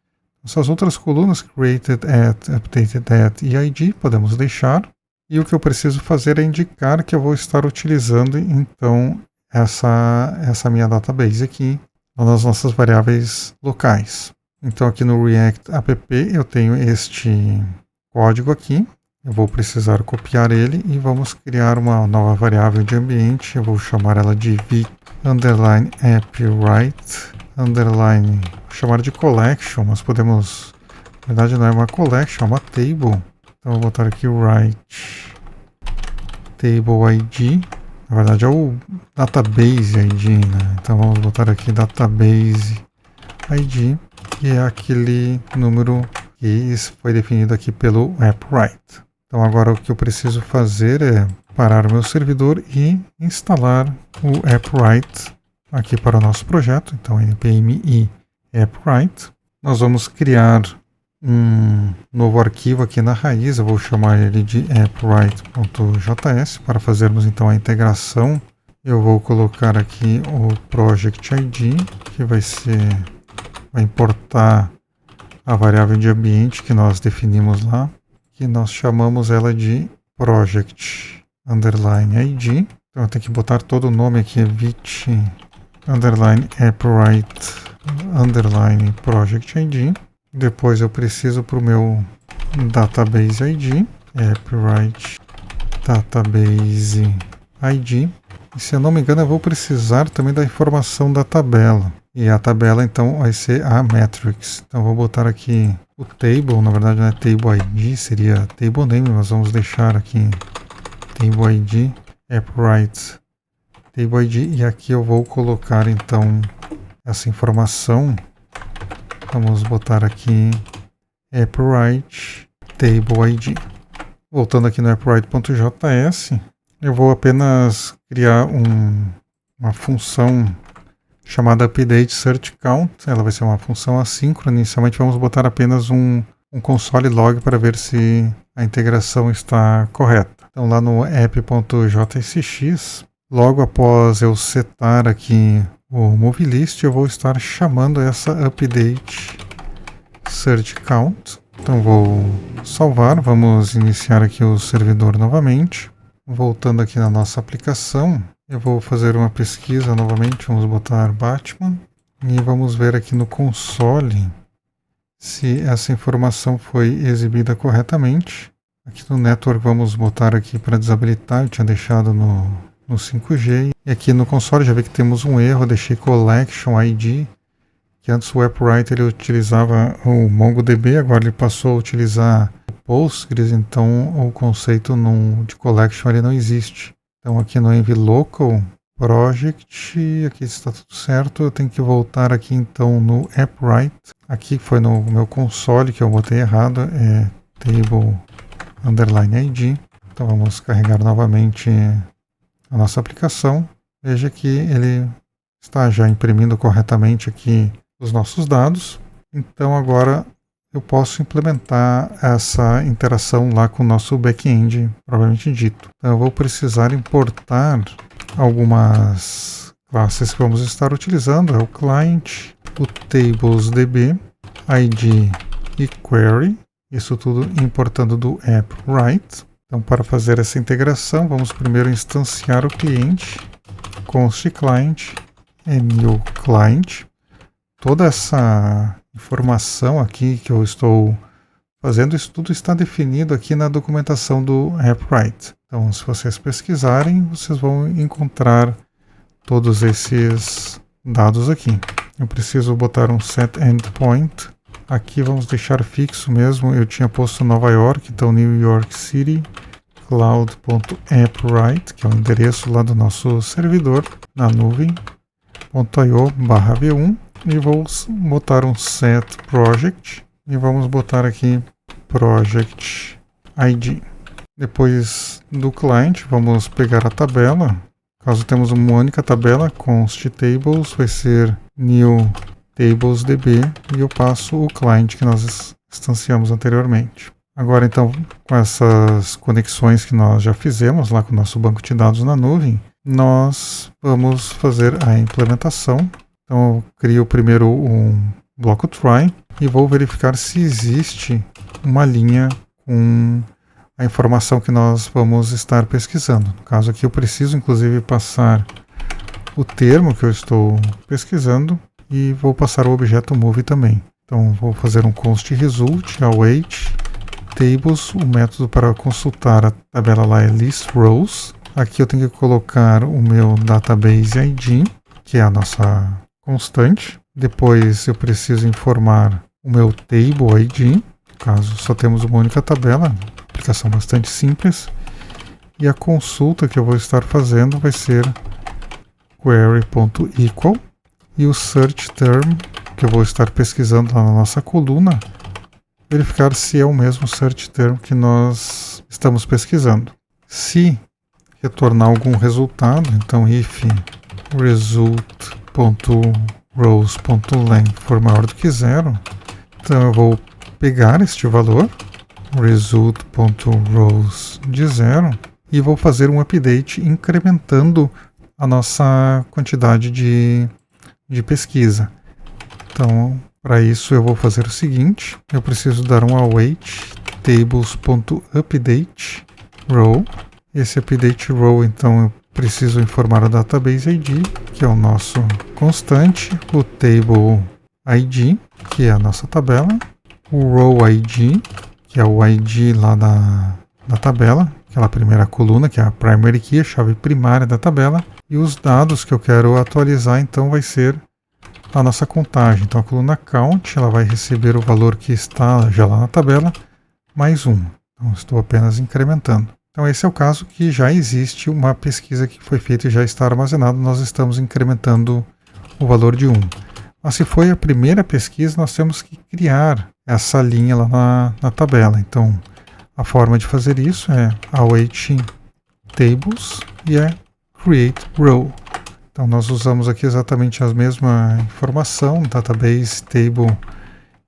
Essas outras colunas, created at, updated at e ID, podemos deixar. E o que eu preciso fazer é indicar que eu vou estar utilizando, então, essa minha database aqui, nas nossas variáveis locais. Então, aqui no React App, eu tenho este código aqui. Eu vou precisar copiar ele e vamos criar uma nova variável de ambiente. Eu vou chamar ela de v_app_write_, vou chamar de collection, mas podemos, na verdade não é uma collection, é uma table. Então, vou botar aqui o write table ID. Na verdade, é o database ID, né? Então, vamos botar aqui database ID, que é aquele número que foi definido aqui pelo AppWrite. Então, agora o que eu preciso fazer é parar o meu servidor e instalar o AppWrite aqui para o nosso projeto. Então, npm i AppWrite. Nós vamos criar um novo arquivo aqui na raiz, eu vou chamar ele de appwrite.js. Para fazermos então a integração, eu vou colocar aqui o project ID, que vai importar a variável de ambiente que nós definimos lá, que nós chamamos ela de project underline ID. Então eu tenho que botar todo o nome aqui, vit underline appwrite underline project ID. Depois eu preciso para o meu database ID, AppWrite database ID. E se eu não me engano, eu vou precisar também da informação da tabela. E a tabela então vai ser a metrics. Então vou botar aqui o table, na verdade não é table ID, seria table name, mas vamos deixar aqui table ID, AppWrite table ID. E aqui eu vou colocar então essa informação. Vamos botar aqui AppWrite table ID. Voltando aqui no appwrite.js, eu vou apenas criar uma função chamada update search count. Ela vai ser uma função assíncrona. Inicialmente vamos botar apenas um console log para ver se a integração está correta. Então lá no app.jsx, logo após eu setar aqui o move list, eu vou estar chamando essa update search count. Então vou salvar, vamos iniciar aqui o servidor novamente. Voltando aqui na nossa aplicação, eu vou fazer uma pesquisa novamente, vamos botar Batman e vamos ver aqui no console se essa informação foi exibida corretamente. Aqui no network vamos botar aqui para desabilitar, eu tinha deixado no 5G. E aqui no console já vi que temos um erro, eu deixei collection ID, que antes o AppWrite ele utilizava o MongoDB, agora ele passou a utilizar o Postgres, então o conceito de collection ele não existe. Então aqui no env local project, aqui está tudo certo, eu tenho que voltar aqui então no AppWrite. Aqui foi no meu console que eu botei errado, é table underline ID. Então vamos carregar novamente a nossa aplicação. Veja que ele está já imprimindo corretamente aqui os nossos dados. Então agora eu posso implementar essa interação lá com o nosso back-end, provavelmente dito. Então eu vou precisar importar algumas classes que vamos estar utilizando, é o client, o tablesdb, id e query, isso tudo importando do app-write. Então para fazer essa integração, vamos primeiro instanciar o cliente, const client, new client. Toda essa informação aqui que eu estou fazendo, isso tudo está definido aqui na documentação do app-write. Então, se vocês pesquisarem, vocês vão encontrar todos esses dados aqui. Eu preciso botar um set endpoint. Aqui vamos deixar fixo mesmo. Eu tinha posto Nova York, então New York City cloud.appwrite, que é o endereço lá do nosso servidor na nuvem.io/v1. E vou botar um set project e vamos botar aqui project ID. Depois do client, vamos pegar a tabela. Caso temos uma única tabela, const tables vai ser new tablesdb e eu passo o client que nós instanciamos anteriormente. Agora então, com essas conexões que nós já fizemos lá com o nosso banco de dados na nuvem, nós vamos fazer a implementação. Então eu crio primeiro um bloco try e vou verificar se existe uma linha com a informação que nós vamos estar pesquisando. No caso aqui eu preciso inclusive passar o termo que eu estou pesquisando e vou passar o objeto move também. Então vou fazer um const result await tables, o método para consultar a tabela lá é list rows. Aqui eu tenho que colocar o meu database ID, que é a nossa constante. Depois eu preciso informar o meu table ID, caso só temos uma única tabela, aplicação bastante simples. E a consulta que eu vou estar fazendo vai ser query.equal e o search term que eu vou estar pesquisando lá na nossa coluna, verificar se é o mesmo search term que nós estamos pesquisando. Se retornar algum resultado, então if result.rows.length for maior do que 0, então eu vou pegar este valor, result.rows de 0, e vou fazer um update incrementando a nossa quantidade de pesquisa. Então, para isso eu vou fazer o seguinte, eu preciso dar um await tables.update row. Esse update row, então, eu preciso informar o database ID, que é o nosso constante, o table ID, que é a nossa tabela, o row ID, que é o ID lá da tabela, aquela primeira coluna, que é a primary key, a chave primária da tabela, e os dados que eu quero atualizar, então, vai ser a nossa contagem. Então, a coluna count, ela vai receber o valor que está já lá na tabela, mais 1. Então, estou apenas incrementando. Então, esse é o caso que já existe uma pesquisa que foi feita e já está armazenado, nós estamos incrementando o valor de 1. Mas se foi a primeira pesquisa, nós temos que criar essa linha lá na tabela. Então, a forma de fazer isso é await tables e é create row. Então, nós usamos aqui exatamente a mesma informação, database, table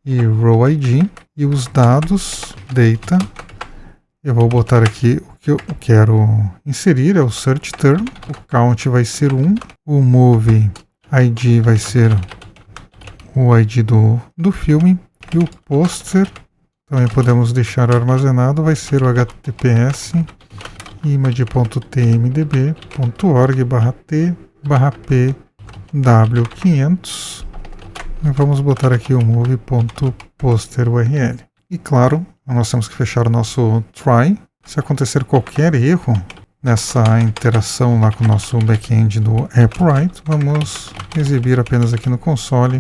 e row ID. E os dados, data, eu vou botar aqui o que eu quero inserir, é o search term. O count vai ser 1, o move ID vai ser o ID do filme. E o poster, também podemos deixar armazenado, vai ser o https image.tmdb.org/t/pw500 e vamos botar aqui o move.posterurl. E claro, nós temos que fechar o nosso try. Se acontecer qualquer erro nessa interação lá com o nosso back-end do app-write, vamos exibir apenas aqui no console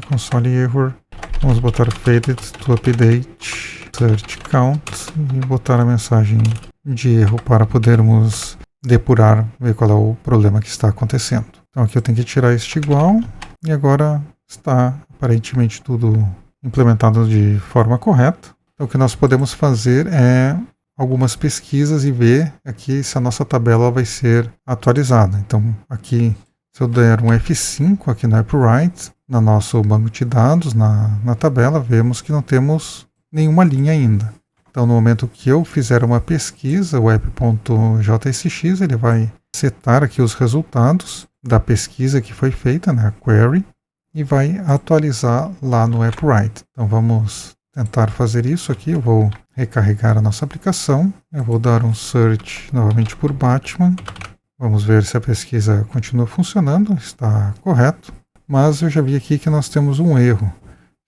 error. Vamos botar faded to update search count e botar a mensagem de erro para podermos depurar, ver qual é o problema que está acontecendo. Então aqui eu tenho que tirar este igual e agora está aparentemente tudo implementado de forma correta. Então o que nós podemos fazer é algumas pesquisas e ver aqui se a nossa tabela vai ser atualizada. Então aqui, se eu der um F5 aqui no app-write, no nosso banco de dados, na tabela, vemos que não temos nenhuma linha ainda. Então, no momento que eu fizer uma pesquisa, o app.jsx, ele vai setar aqui os resultados da pesquisa que foi feita, né, a query, e vai atualizar lá no AppWrite. Então, vamos tentar fazer isso aqui. Eu vou recarregar a nossa aplicação. Eu vou dar um search novamente por Batman. Vamos ver se a pesquisa continua funcionando. Está correto. Mas eu já vi aqui que nós temos um erro.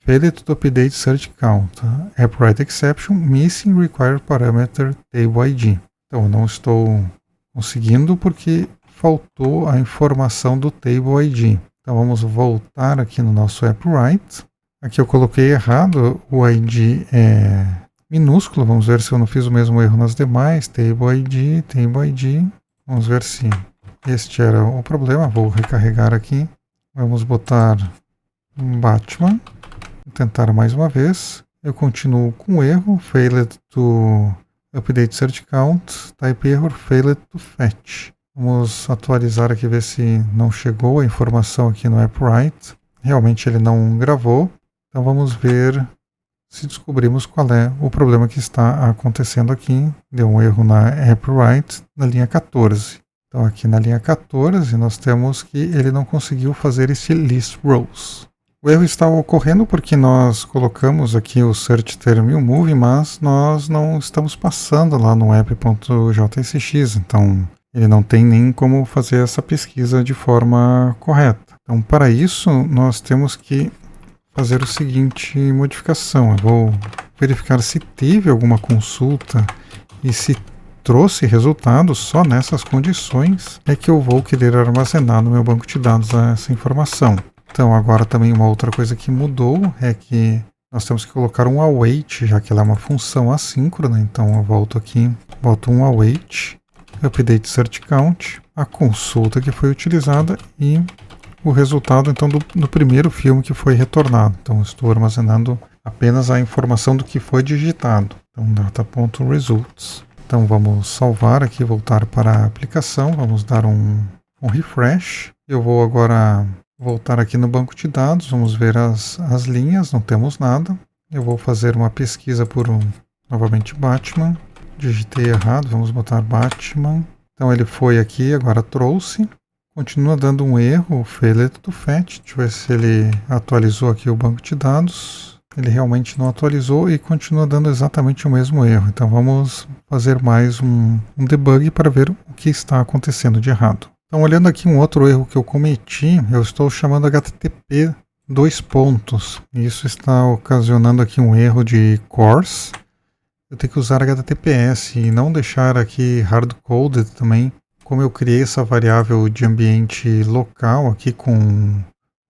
Failed to update search count. AppWrite exception. Missing required parameter table ID. Então, eu não estou conseguindo porque faltou a informação do table ID. Então, vamos voltar aqui no nosso AppWrite. Aqui eu coloquei errado, o ID é minúsculo, vamos ver se eu não fiz o mesmo erro nas demais, Table ID, vamos ver se este era o problema, vou recarregar aqui, vamos botar Batman, vou tentar mais uma vez, eu continuo com o erro, Failed to update search count, type error, Failed to fetch. Vamos atualizar aqui, ver se não chegou a informação aqui no AppWrite, realmente ele não gravou. Então vamos ver se descobrimos qual é o problema que está acontecendo aqui. Deu um erro na AppWrite na linha 14. Então aqui na linha 14 nós temos que ele não conseguiu fazer esse list rows. O erro está ocorrendo porque nós colocamos aqui o search term e o move, mas nós não estamos passando lá no app.jsx. Então ele não tem nem como fazer essa pesquisa de forma correta. Então para isso nós temos que fazer o seguinte modificação. Eu vou verificar se teve alguma consulta e se trouxe resultado. Só nessas condições é que eu vou querer armazenar no meu banco de dados essa informação. Então agora também uma outra coisa que mudou é que nós temos que colocar um await, já que ela é uma função assíncrona. Então eu volto aqui, boto um await, update search count, a consulta que foi utilizada e o resultado então do primeiro filme que foi retornado. Então estou armazenando apenas a informação do que foi digitado. Então data.results. Então vamos salvar aqui, voltar para a aplicação, vamos dar um refresh. Eu vou agora voltar aqui no banco de dados, vamos ver as linhas, não temos nada. Eu vou fazer uma pesquisa por novamente Batman. Digitei errado, vamos botar Batman. Então ele foi aqui, agora trouxe. Continua dando um erro, failed to fetch. Deixa eu ver se ele atualizou aqui o banco de dados. Ele realmente não atualizou e continua dando exatamente o mesmo erro. Então vamos fazer mais um debug para ver o que está acontecendo de errado. Então olhando aqui um outro erro que eu cometi, eu estou chamando HTTP dois pontos. Isso está ocasionando aqui um erro de course. Eu tenho que usar HTTPS e não deixar aqui hard-coded também. Como eu criei essa variável de ambiente local aqui com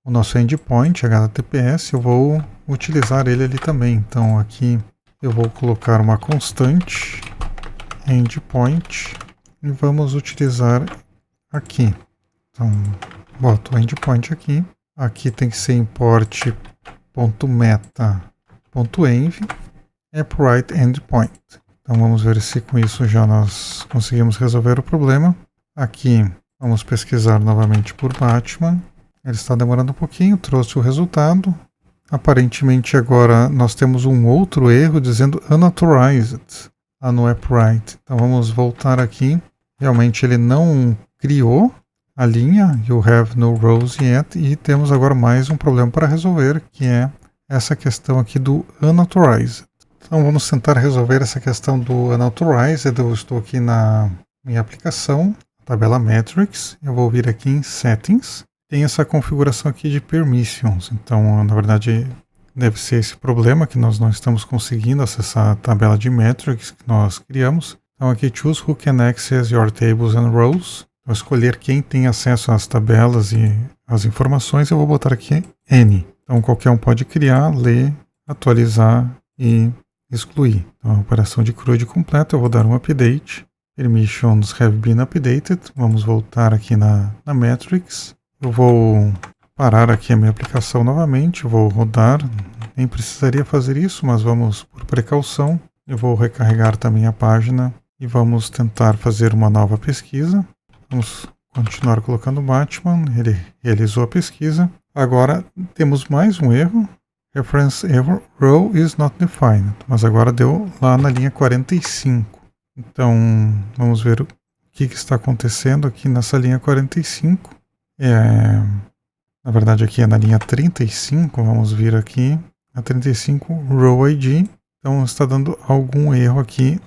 o nosso endpoint HTTPS, eu vou utilizar ele ali também. Então aqui eu vou colocar uma constante endpoint e vamos utilizar aqui. Então boto o endpoint aqui. Aqui tem que ser import.meta.env AppWrite endpoint. Então vamos ver se com isso já nós conseguimos resolver o problema. Aqui vamos pesquisar novamente por Batman. Ele está demorando um pouquinho, trouxe o resultado. Aparentemente agora nós temos um outro erro dizendo unauthorized lá no AppWrite. Então vamos voltar aqui. Realmente ele não criou a linha you have no rows yet e temos agora mais um problema para resolver, que é essa questão aqui do unauthorized. Então vamos tentar resolver essa questão do unauthorized. Eu estou aqui na minha aplicação, tabela Metrics, eu vou vir aqui em Settings, tem essa configuração aqui de Permissions, então na verdade deve ser esse problema que nós não estamos conseguindo acessar a tabela de Metrics que nós criamos. Então aqui Choose Who Can Access Your Tables and Rows, vou escolher quem tem acesso às tabelas e às informações, eu vou botar aqui N. Então qualquer um pode criar, ler, atualizar e excluir. Então a operação de CRUD completa, eu vou dar um update. Permissions have been updated. Vamos voltar aqui na Metrics. Eu vou parar aqui a minha aplicação novamente. Vou rodar. Nem precisaria fazer isso, mas vamos por precaução. Eu vou recarregar também a página e vamos tentar fazer uma nova pesquisa. Vamos continuar colocando Batman. Ele realizou a pesquisa. Agora temos mais um erro. Reference error, row is not defined. Mas agora deu lá na linha 45. Então, vamos ver o que está acontecendo aqui nessa linha 45. Na verdade, aqui é na linha 35. Vamos vir aqui. Na 35, row ID. Então, está dando algum erro aqui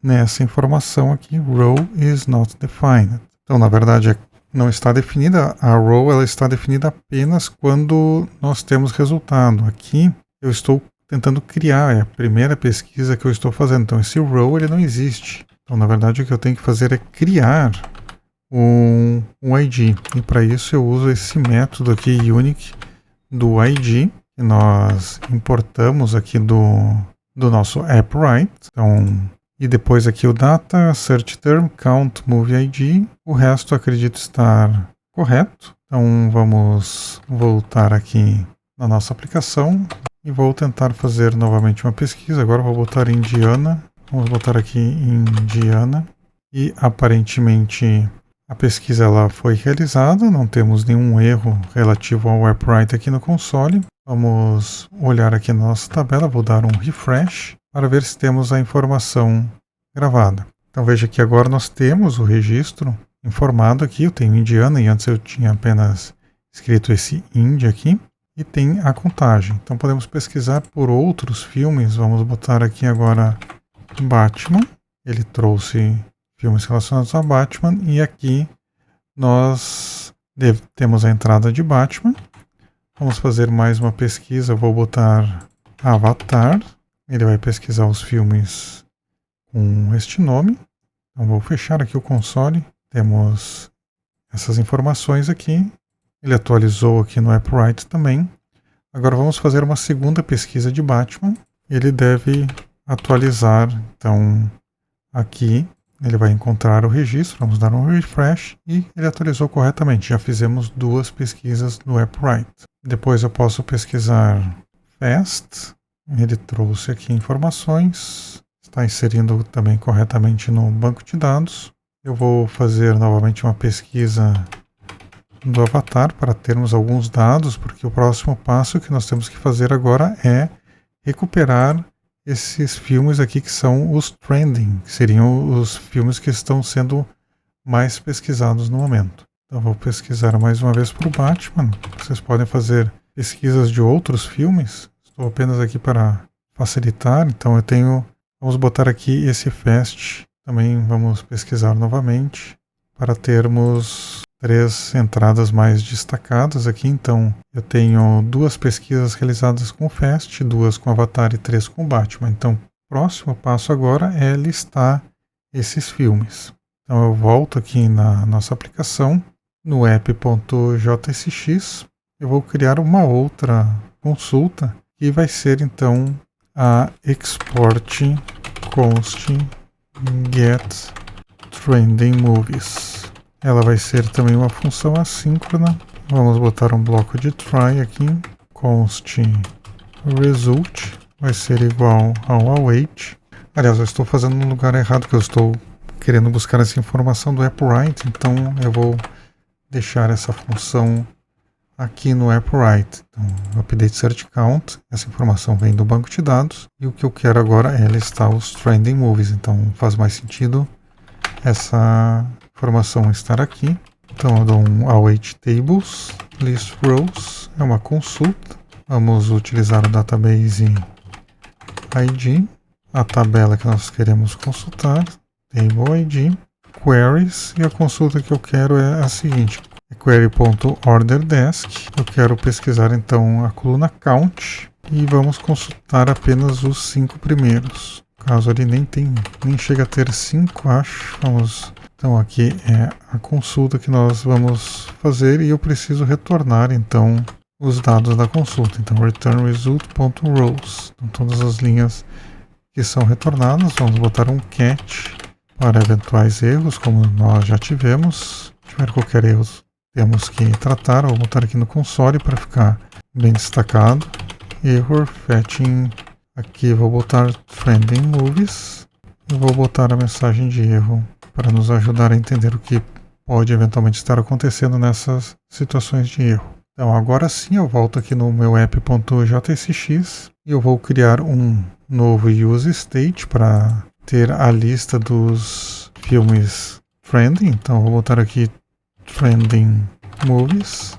nessa informação aqui. Row is not defined. Então, na verdade, não está definida. A row ela está definida apenas quando nós temos resultado. Aqui, eu estou tentando criar. É a primeira pesquisa que eu estou fazendo. Então, esse row ele não existe. Então, na verdade, o que eu tenho que fazer é criar um ID. E para isso eu uso esse método aqui, unique, do ID, que nós importamos aqui do nosso AppWrite. Então, e depois aqui o data, search term, count, movie ID. O resto acredito estar correto. Então, vamos voltar aqui na nossa aplicação e vou tentar fazer novamente uma pesquisa. Agora vou botar Indiana. Vamos botar aqui Indiana. E aparentemente a pesquisa ela foi realizada, não temos nenhum erro relativo ao AppWrite aqui no console. Vamos olhar aqui na nossa tabela, vou dar um refresh para ver se temos a informação gravada. Então veja que agora nós temos o registro informado aqui, eu tenho Indiana e antes eu tinha apenas escrito esse Indy aqui. E tem a contagem. Então podemos pesquisar por outros filmes, vamos botar aqui agora Batman. Ele trouxe filmes relacionados a Batman e aqui nós temos a entrada de Batman. Vamos fazer mais uma pesquisa, vou botar Avatar. Ele vai pesquisar os filmes com este nome. Então vou fechar aqui o console. Temos essas informações aqui. Ele atualizou aqui no AppWrite também. Agora vamos fazer uma segunda pesquisa de Batman. Ele deve atualizar, então aqui ele vai encontrar o registro, vamos dar um refresh e ele atualizou corretamente. Já fizemos duas pesquisas no AppWrite. Depois eu posso pesquisar Fast, ele trouxe aqui informações, está inserindo também corretamente no banco de dados. Eu vou fazer novamente uma pesquisa do Avatar para termos alguns dados, porque o próximo passo que nós temos que fazer agora é recuperar esses filmes aqui que são os trending, que seriam os filmes que estão sendo mais pesquisados no momento. Então vou pesquisar mais uma vez para o Batman. Vocês podem fazer pesquisas de outros filmes. Estou apenas aqui para facilitar. Então eu tenho, vamos botar aqui esse Fast. Também vamos pesquisar novamente para termos 3 entradas mais destacadas aqui. Então eu tenho 2 pesquisas realizadas com o Fast, 2 com Avatar e 3 com Batman. Então o próximo passo agora é listar esses filmes. Então eu volto aqui na nossa aplicação, no app.jsx. Eu vou criar uma outra consulta que vai ser então a export const get trending movies. Ela vai ser também uma função assíncrona. Vamos botar um bloco de try aqui. Const result vai ser igual ao await. Aliás, eu estou fazendo no lugar errado, que eu estou querendo buscar essa informação do AppWrite. Então eu vou deixar essa função aqui no AppWrite. Então, update search count. Essa informação vem do banco de dados. E o que eu quero agora é listar os trending movies. Então faz mais sentido essa informação estar aqui. Então eu dou um await tables, list rows, é uma consulta. Vamos utilizar o database ID, a tabela que nós queremos consultar, table ID, queries, e a consulta que eu quero é a seguinte, é query.orderDesk. Eu quero pesquisar então a coluna count e vamos consultar apenas os 5 primeiros. Caso ele nem chega a ter 5, acho. Então aqui é a consulta que nós vamos fazer e eu preciso retornar então os dados da consulta. Então return result.rows. Então todas as linhas que são retornadas, vamos botar um catch para eventuais erros, como nós já tivemos. Se tiver qualquer erro, temos que tratar. Vou botar aqui no console para ficar bem destacado. Error fetching. Aqui vou botar trending movies. E vou botar a mensagem de erro para nos ajudar a entender o que pode eventualmente estar acontecendo nessas situações de erro. Então agora sim eu volto aqui no meu app.jsx e eu vou criar um novo use state para ter a lista dos filmes trending. Então eu vou botar aqui trending movies,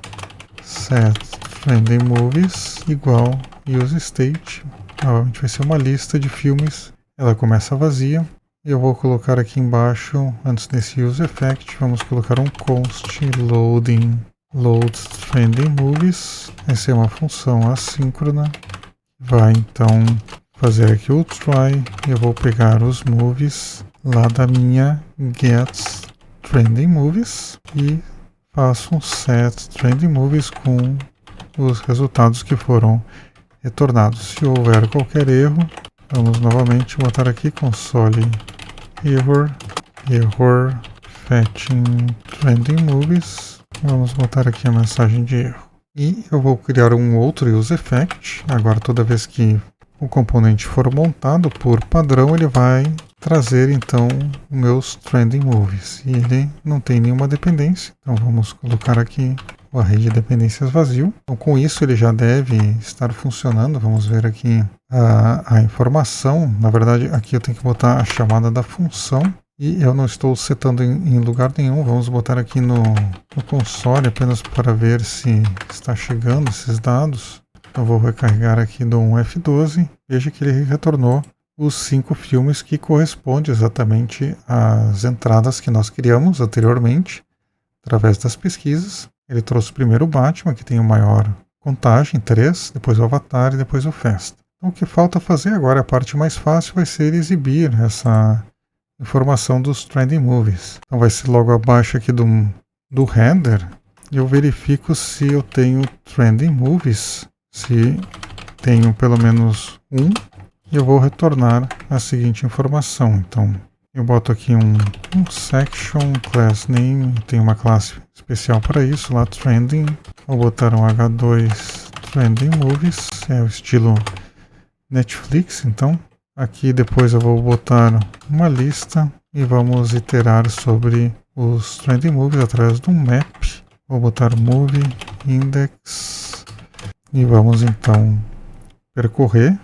set trending movies igual use state. Novamente vai ser uma lista de filmes. Ela começa vazia. E eu vou colocar aqui embaixo, antes desse use effect, vamos colocar um const loading load trending movies. Essa é uma função assíncrona. Vai então fazer aqui o try. Eu vou pegar os movies lá da minha get trending movies e faço um set trending movies com os resultados que foram retornados. Se houver qualquer erro, vamos novamente botar aqui console error fetching trending movies. Vamos botar aqui a mensagem de erro. E eu vou criar um outro use effect. Agora toda vez que o componente for montado, por padrão ele vai trazer então os meus trending movies. E ele não tem nenhuma dependência. Então vamos colocar aqui o array de dependências vazio. Então com isso ele já deve estar funcionando. Vamos ver aqui a informação. Na verdade aqui eu tenho que botar a chamada da função. E eu não estou setando em lugar nenhum. Vamos botar aqui no console apenas para ver se está chegando esses dados. Eu vou recarregar aqui do F12. Veja que ele retornou os 5 filmes que correspondem exatamente às entradas que nós criamos anteriormente através das pesquisas. Ele trouxe primeiro o Batman, que tem o maior contagem, 3, depois o Avatar e depois o Festa. Então o que falta fazer agora, a parte mais fácil, vai ser exibir essa informação dos trending movies. Então vai ser logo abaixo aqui do header, eu verifico se eu tenho trending movies, se tenho pelo menos um, e eu vou retornar a seguinte informação. Então eu boto aqui um section class name, tem uma classe especial para isso, lá trending. Vou botar um H2 trending movies, é o estilo Netflix. Então aqui depois eu vou botar uma lista e vamos iterar sobre os trending movies através de um map. Vou botar movie index e vamos então percorrer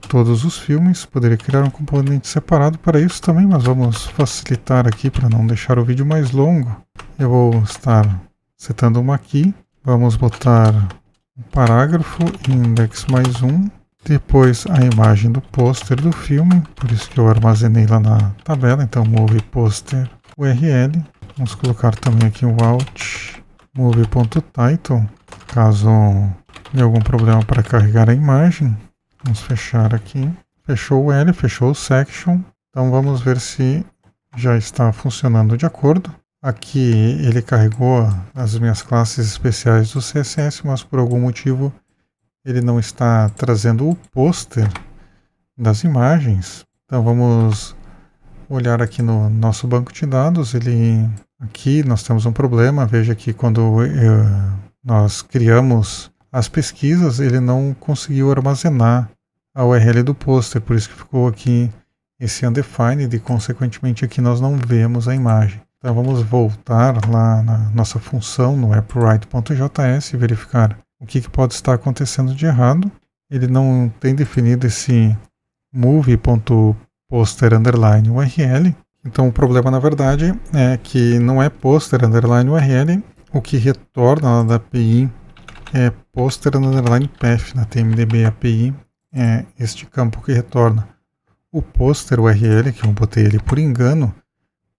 todos os filmes. Poderia criar um componente separado para isso também, mas vamos facilitar aqui para não deixar o vídeo mais longo. Eu vou estar setando uma aqui. Vamos botar um parágrafo index mais 1. Depois a imagem do pôster do filme, por isso que eu armazenei lá na tabela. Então move pôster URL. Vamos colocar também aqui um alt move.title, caso dê algum problema para carregar a imagem. Vamos fechar aqui. Fechou o L, fechou o section. Então vamos ver se já está funcionando de acordo. Aqui ele carregou as minhas classes especiais do CSS, mas por algum motivo ele não está trazendo o pôster das imagens. Então vamos olhar aqui no nosso banco de dados. Aqui nós temos um problema. Veja que quando nós criamos as pesquisas, ele não conseguiu armazenar a URL do pôster, por isso que ficou aqui esse undefined e consequentemente aqui nós não vemos a imagem. Então vamos voltar lá na nossa função no appwrite.js e verificar o que pode estar acontecendo de errado. Ele não tem definido esse move.poster underline URL. Então o problema na verdade é que não é poster underline URL. O que retorna da API é poster underline path. Na TMDB API é este campo que retorna. O poster URL, que eu botei ele por engano,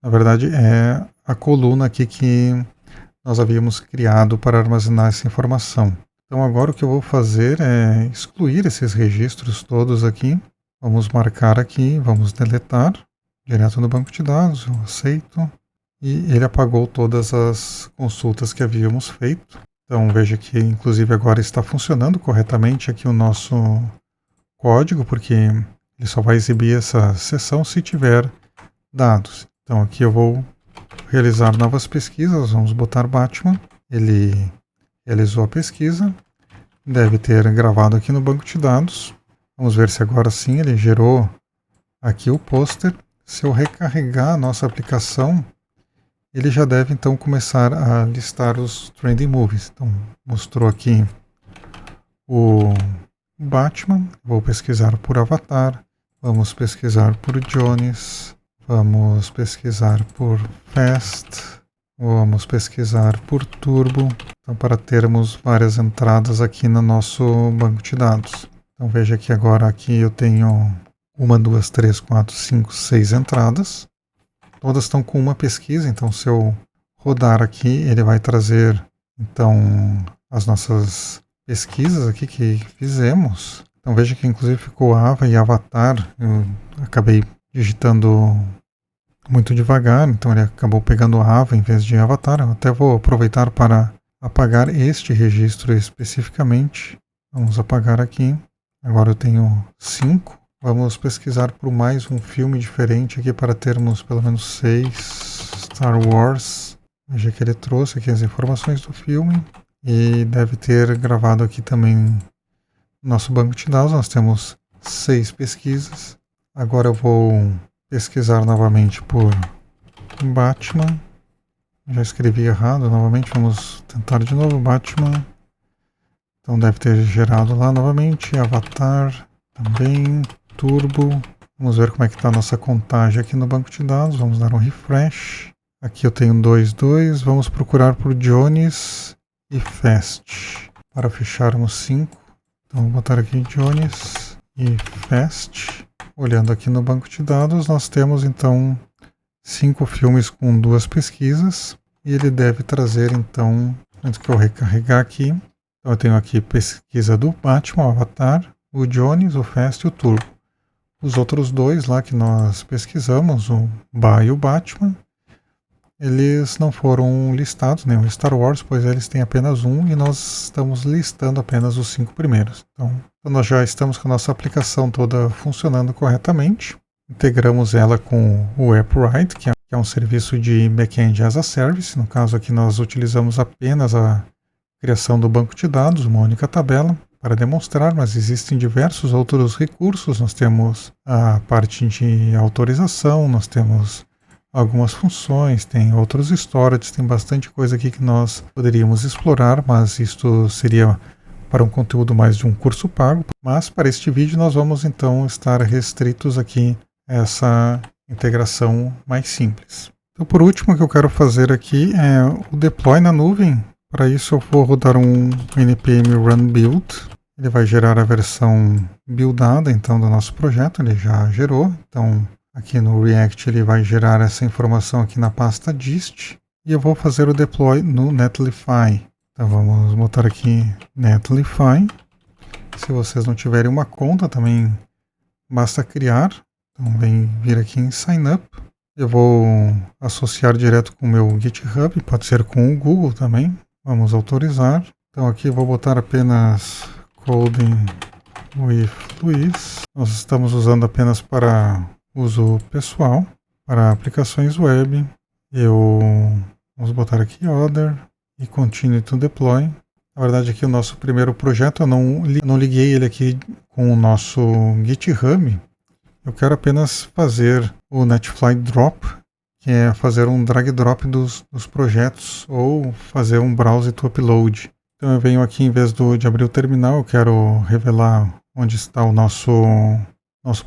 na verdade é a coluna aqui que nós havíamos criado para armazenar essa informação. Então agora o que eu vou fazer é excluir esses registros todos aqui. Vamos marcar aqui, vamos deletar direto no banco de dados, eu aceito. E ele apagou todas as consultas que havíamos feito. Então veja que inclusive agora está funcionando corretamente aqui o nosso código, porque ele só vai exibir essa seção se tiver dados. Então aqui eu vou realizar novas pesquisas, vamos botar Batman. Ele realizou a pesquisa, deve ter gravado aqui no banco de dados. Vamos ver se agora sim ele gerou aqui o pôster. Se eu recarregar a nossa aplicação, ele já deve então começar a listar os trending movies. Então, mostrou aqui o Batman, vou pesquisar por Avatar, vamos pesquisar por Jones, vamos pesquisar por Fast, vamos pesquisar por Turbo, então para termos várias entradas aqui no nosso banco de dados. Então veja que agora aqui eu tenho 1, 2, 3, 4, 5, 6 entradas. Todas estão com uma pesquisa, então se eu rodar aqui, ele vai trazer então as nossas pesquisas aqui que fizemos. Então veja que inclusive ficou Ava e Avatar. Eu acabei digitando muito devagar, então ele acabou pegando Ava em vez de Avatar. Eu até vou aproveitar para apagar este registro especificamente. Vamos apagar aqui. Agora eu tenho 5. Vamos pesquisar por mais um filme diferente aqui para termos pelo menos 6. Star Wars. Veja que ele trouxe aqui as informações do filme. E deve ter gravado aqui também no nosso banco de dados. Nós temos 6 pesquisas. Agora eu vou pesquisar novamente por Batman. Já escrevi errado novamente. Vamos tentar de novo. Batman. Então deve ter gerado lá novamente. Avatar também. Turbo. Vamos ver como é que está a nossa contagem aqui no banco de dados. Vamos dar um refresh. Aqui eu tenho 2, 2. Vamos procurar por Jones e Fast. Para fecharmos 5. Então vou botar aqui Jones e Fast. Olhando aqui no banco de dados, nós temos então 5 filmes com 2 pesquisas. E ele deve trazer então, antes que eu recarregar aqui, então eu tenho aqui pesquisa do Batman, o Avatar, o Jones, o Fast e o Turbo. Os outros 2 lá que nós pesquisamos, o Ba e o Batman, eles não foram listados, nem o Star Wars, pois eles têm apenas um e nós estamos listando apenas os 5 primeiros. Então nós já estamos com a nossa aplicação toda funcionando corretamente. Integramos ela com o AppWrite, que é um serviço de Backend as a Service. No caso aqui nós utilizamos apenas a criação do banco de dados, uma única tabela, para demonstrar, mas existem diversos outros recursos. Nós temos a parte de autorização, nós temos algumas funções, tem outros storages, tem bastante coisa aqui que nós poderíamos explorar, mas isto seria para um conteúdo mais de um curso pago. Mas para este vídeo nós vamos então estar restritos aqui a essa integração mais simples. Então por último o que eu quero fazer aqui é o deploy na nuvem. Para isso eu vou rodar um npm run build. Ele vai gerar a versão buildada então do nosso projeto, ele já gerou. Então aqui no React ele vai gerar essa informação aqui na pasta dist. E eu vou fazer o deploy no Netlify. Então vamos botar aqui Netlify. Se vocês não tiverem uma conta também basta criar. Então vem vir aqui em Sign Up. Eu vou associar direto com o meu GitHub, pode ser com o Google também. Vamos autorizar. Então aqui vou botar apenas Coding with Luiz. Nós estamos usando apenas para uso pessoal, para aplicações web. Vamos botar aqui Other e Continue to Deploy. Na verdade aqui o nosso primeiro projeto eu não liguei ele aqui com o nosso GitHub. Eu quero apenas fazer o Netfly Drop, que é fazer um drag drop dos projetos ou fazer um browse to upload. Então eu venho aqui, em vez de abrir o terminal, eu quero revelar onde está o nosso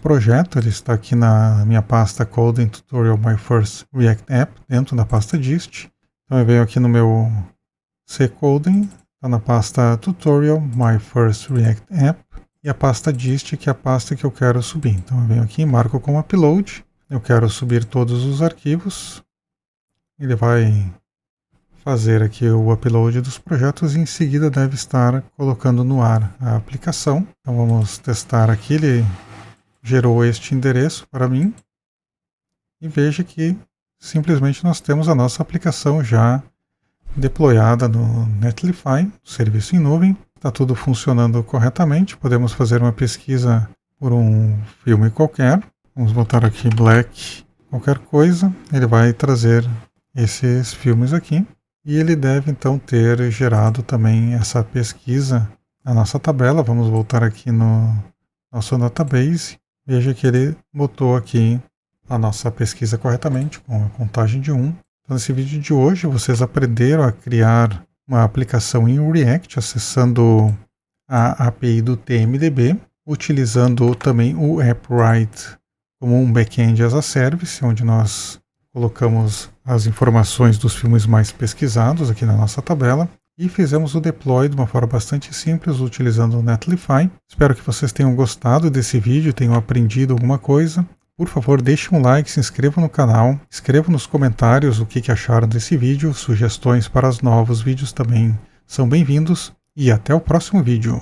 projeto. Ele está aqui na minha pasta Coding Tutorial My First React App, dentro da pasta dist. Então eu venho aqui no meu C-Coding, está na pasta Tutorial My First React App, e a pasta dist, que é a pasta que eu quero subir. Então eu venho aqui e marco como upload. Eu quero subir todos os arquivos. Ele vai fazer aqui o upload dos projetos e em seguida deve estar colocando no ar a aplicação. Então vamos testar aqui. Ele gerou este endereço para mim. E veja que simplesmente nós temos a nossa aplicação já deployada no Netlify, serviço em nuvem. Está tudo funcionando corretamente. Podemos fazer uma pesquisa por um filme qualquer. Vamos botar aqui Black qualquer coisa. Ele vai trazer esses filmes aqui. E ele deve então ter gerado também essa pesquisa na nossa tabela. Vamos voltar aqui no nosso database. Veja que ele botou aqui a nossa pesquisa corretamente, com a contagem de 1. Então, nesse vídeo de hoje, vocês aprenderam a criar uma aplicação em React, acessando a API do TMDB, utilizando também o AppWrite como um backend as a service, onde nós colocamos as informações dos filmes mais pesquisados aqui na nossa tabela e fizemos o deploy de uma forma bastante simples utilizando o Netlify. Espero que vocês tenham gostado desse vídeo, tenham aprendido alguma coisa. Por favor, deixem um like, se inscrevam no canal, escrevam nos comentários o que acharam desse vídeo, sugestões para os novos vídeos também são bem-vindos e até o próximo vídeo.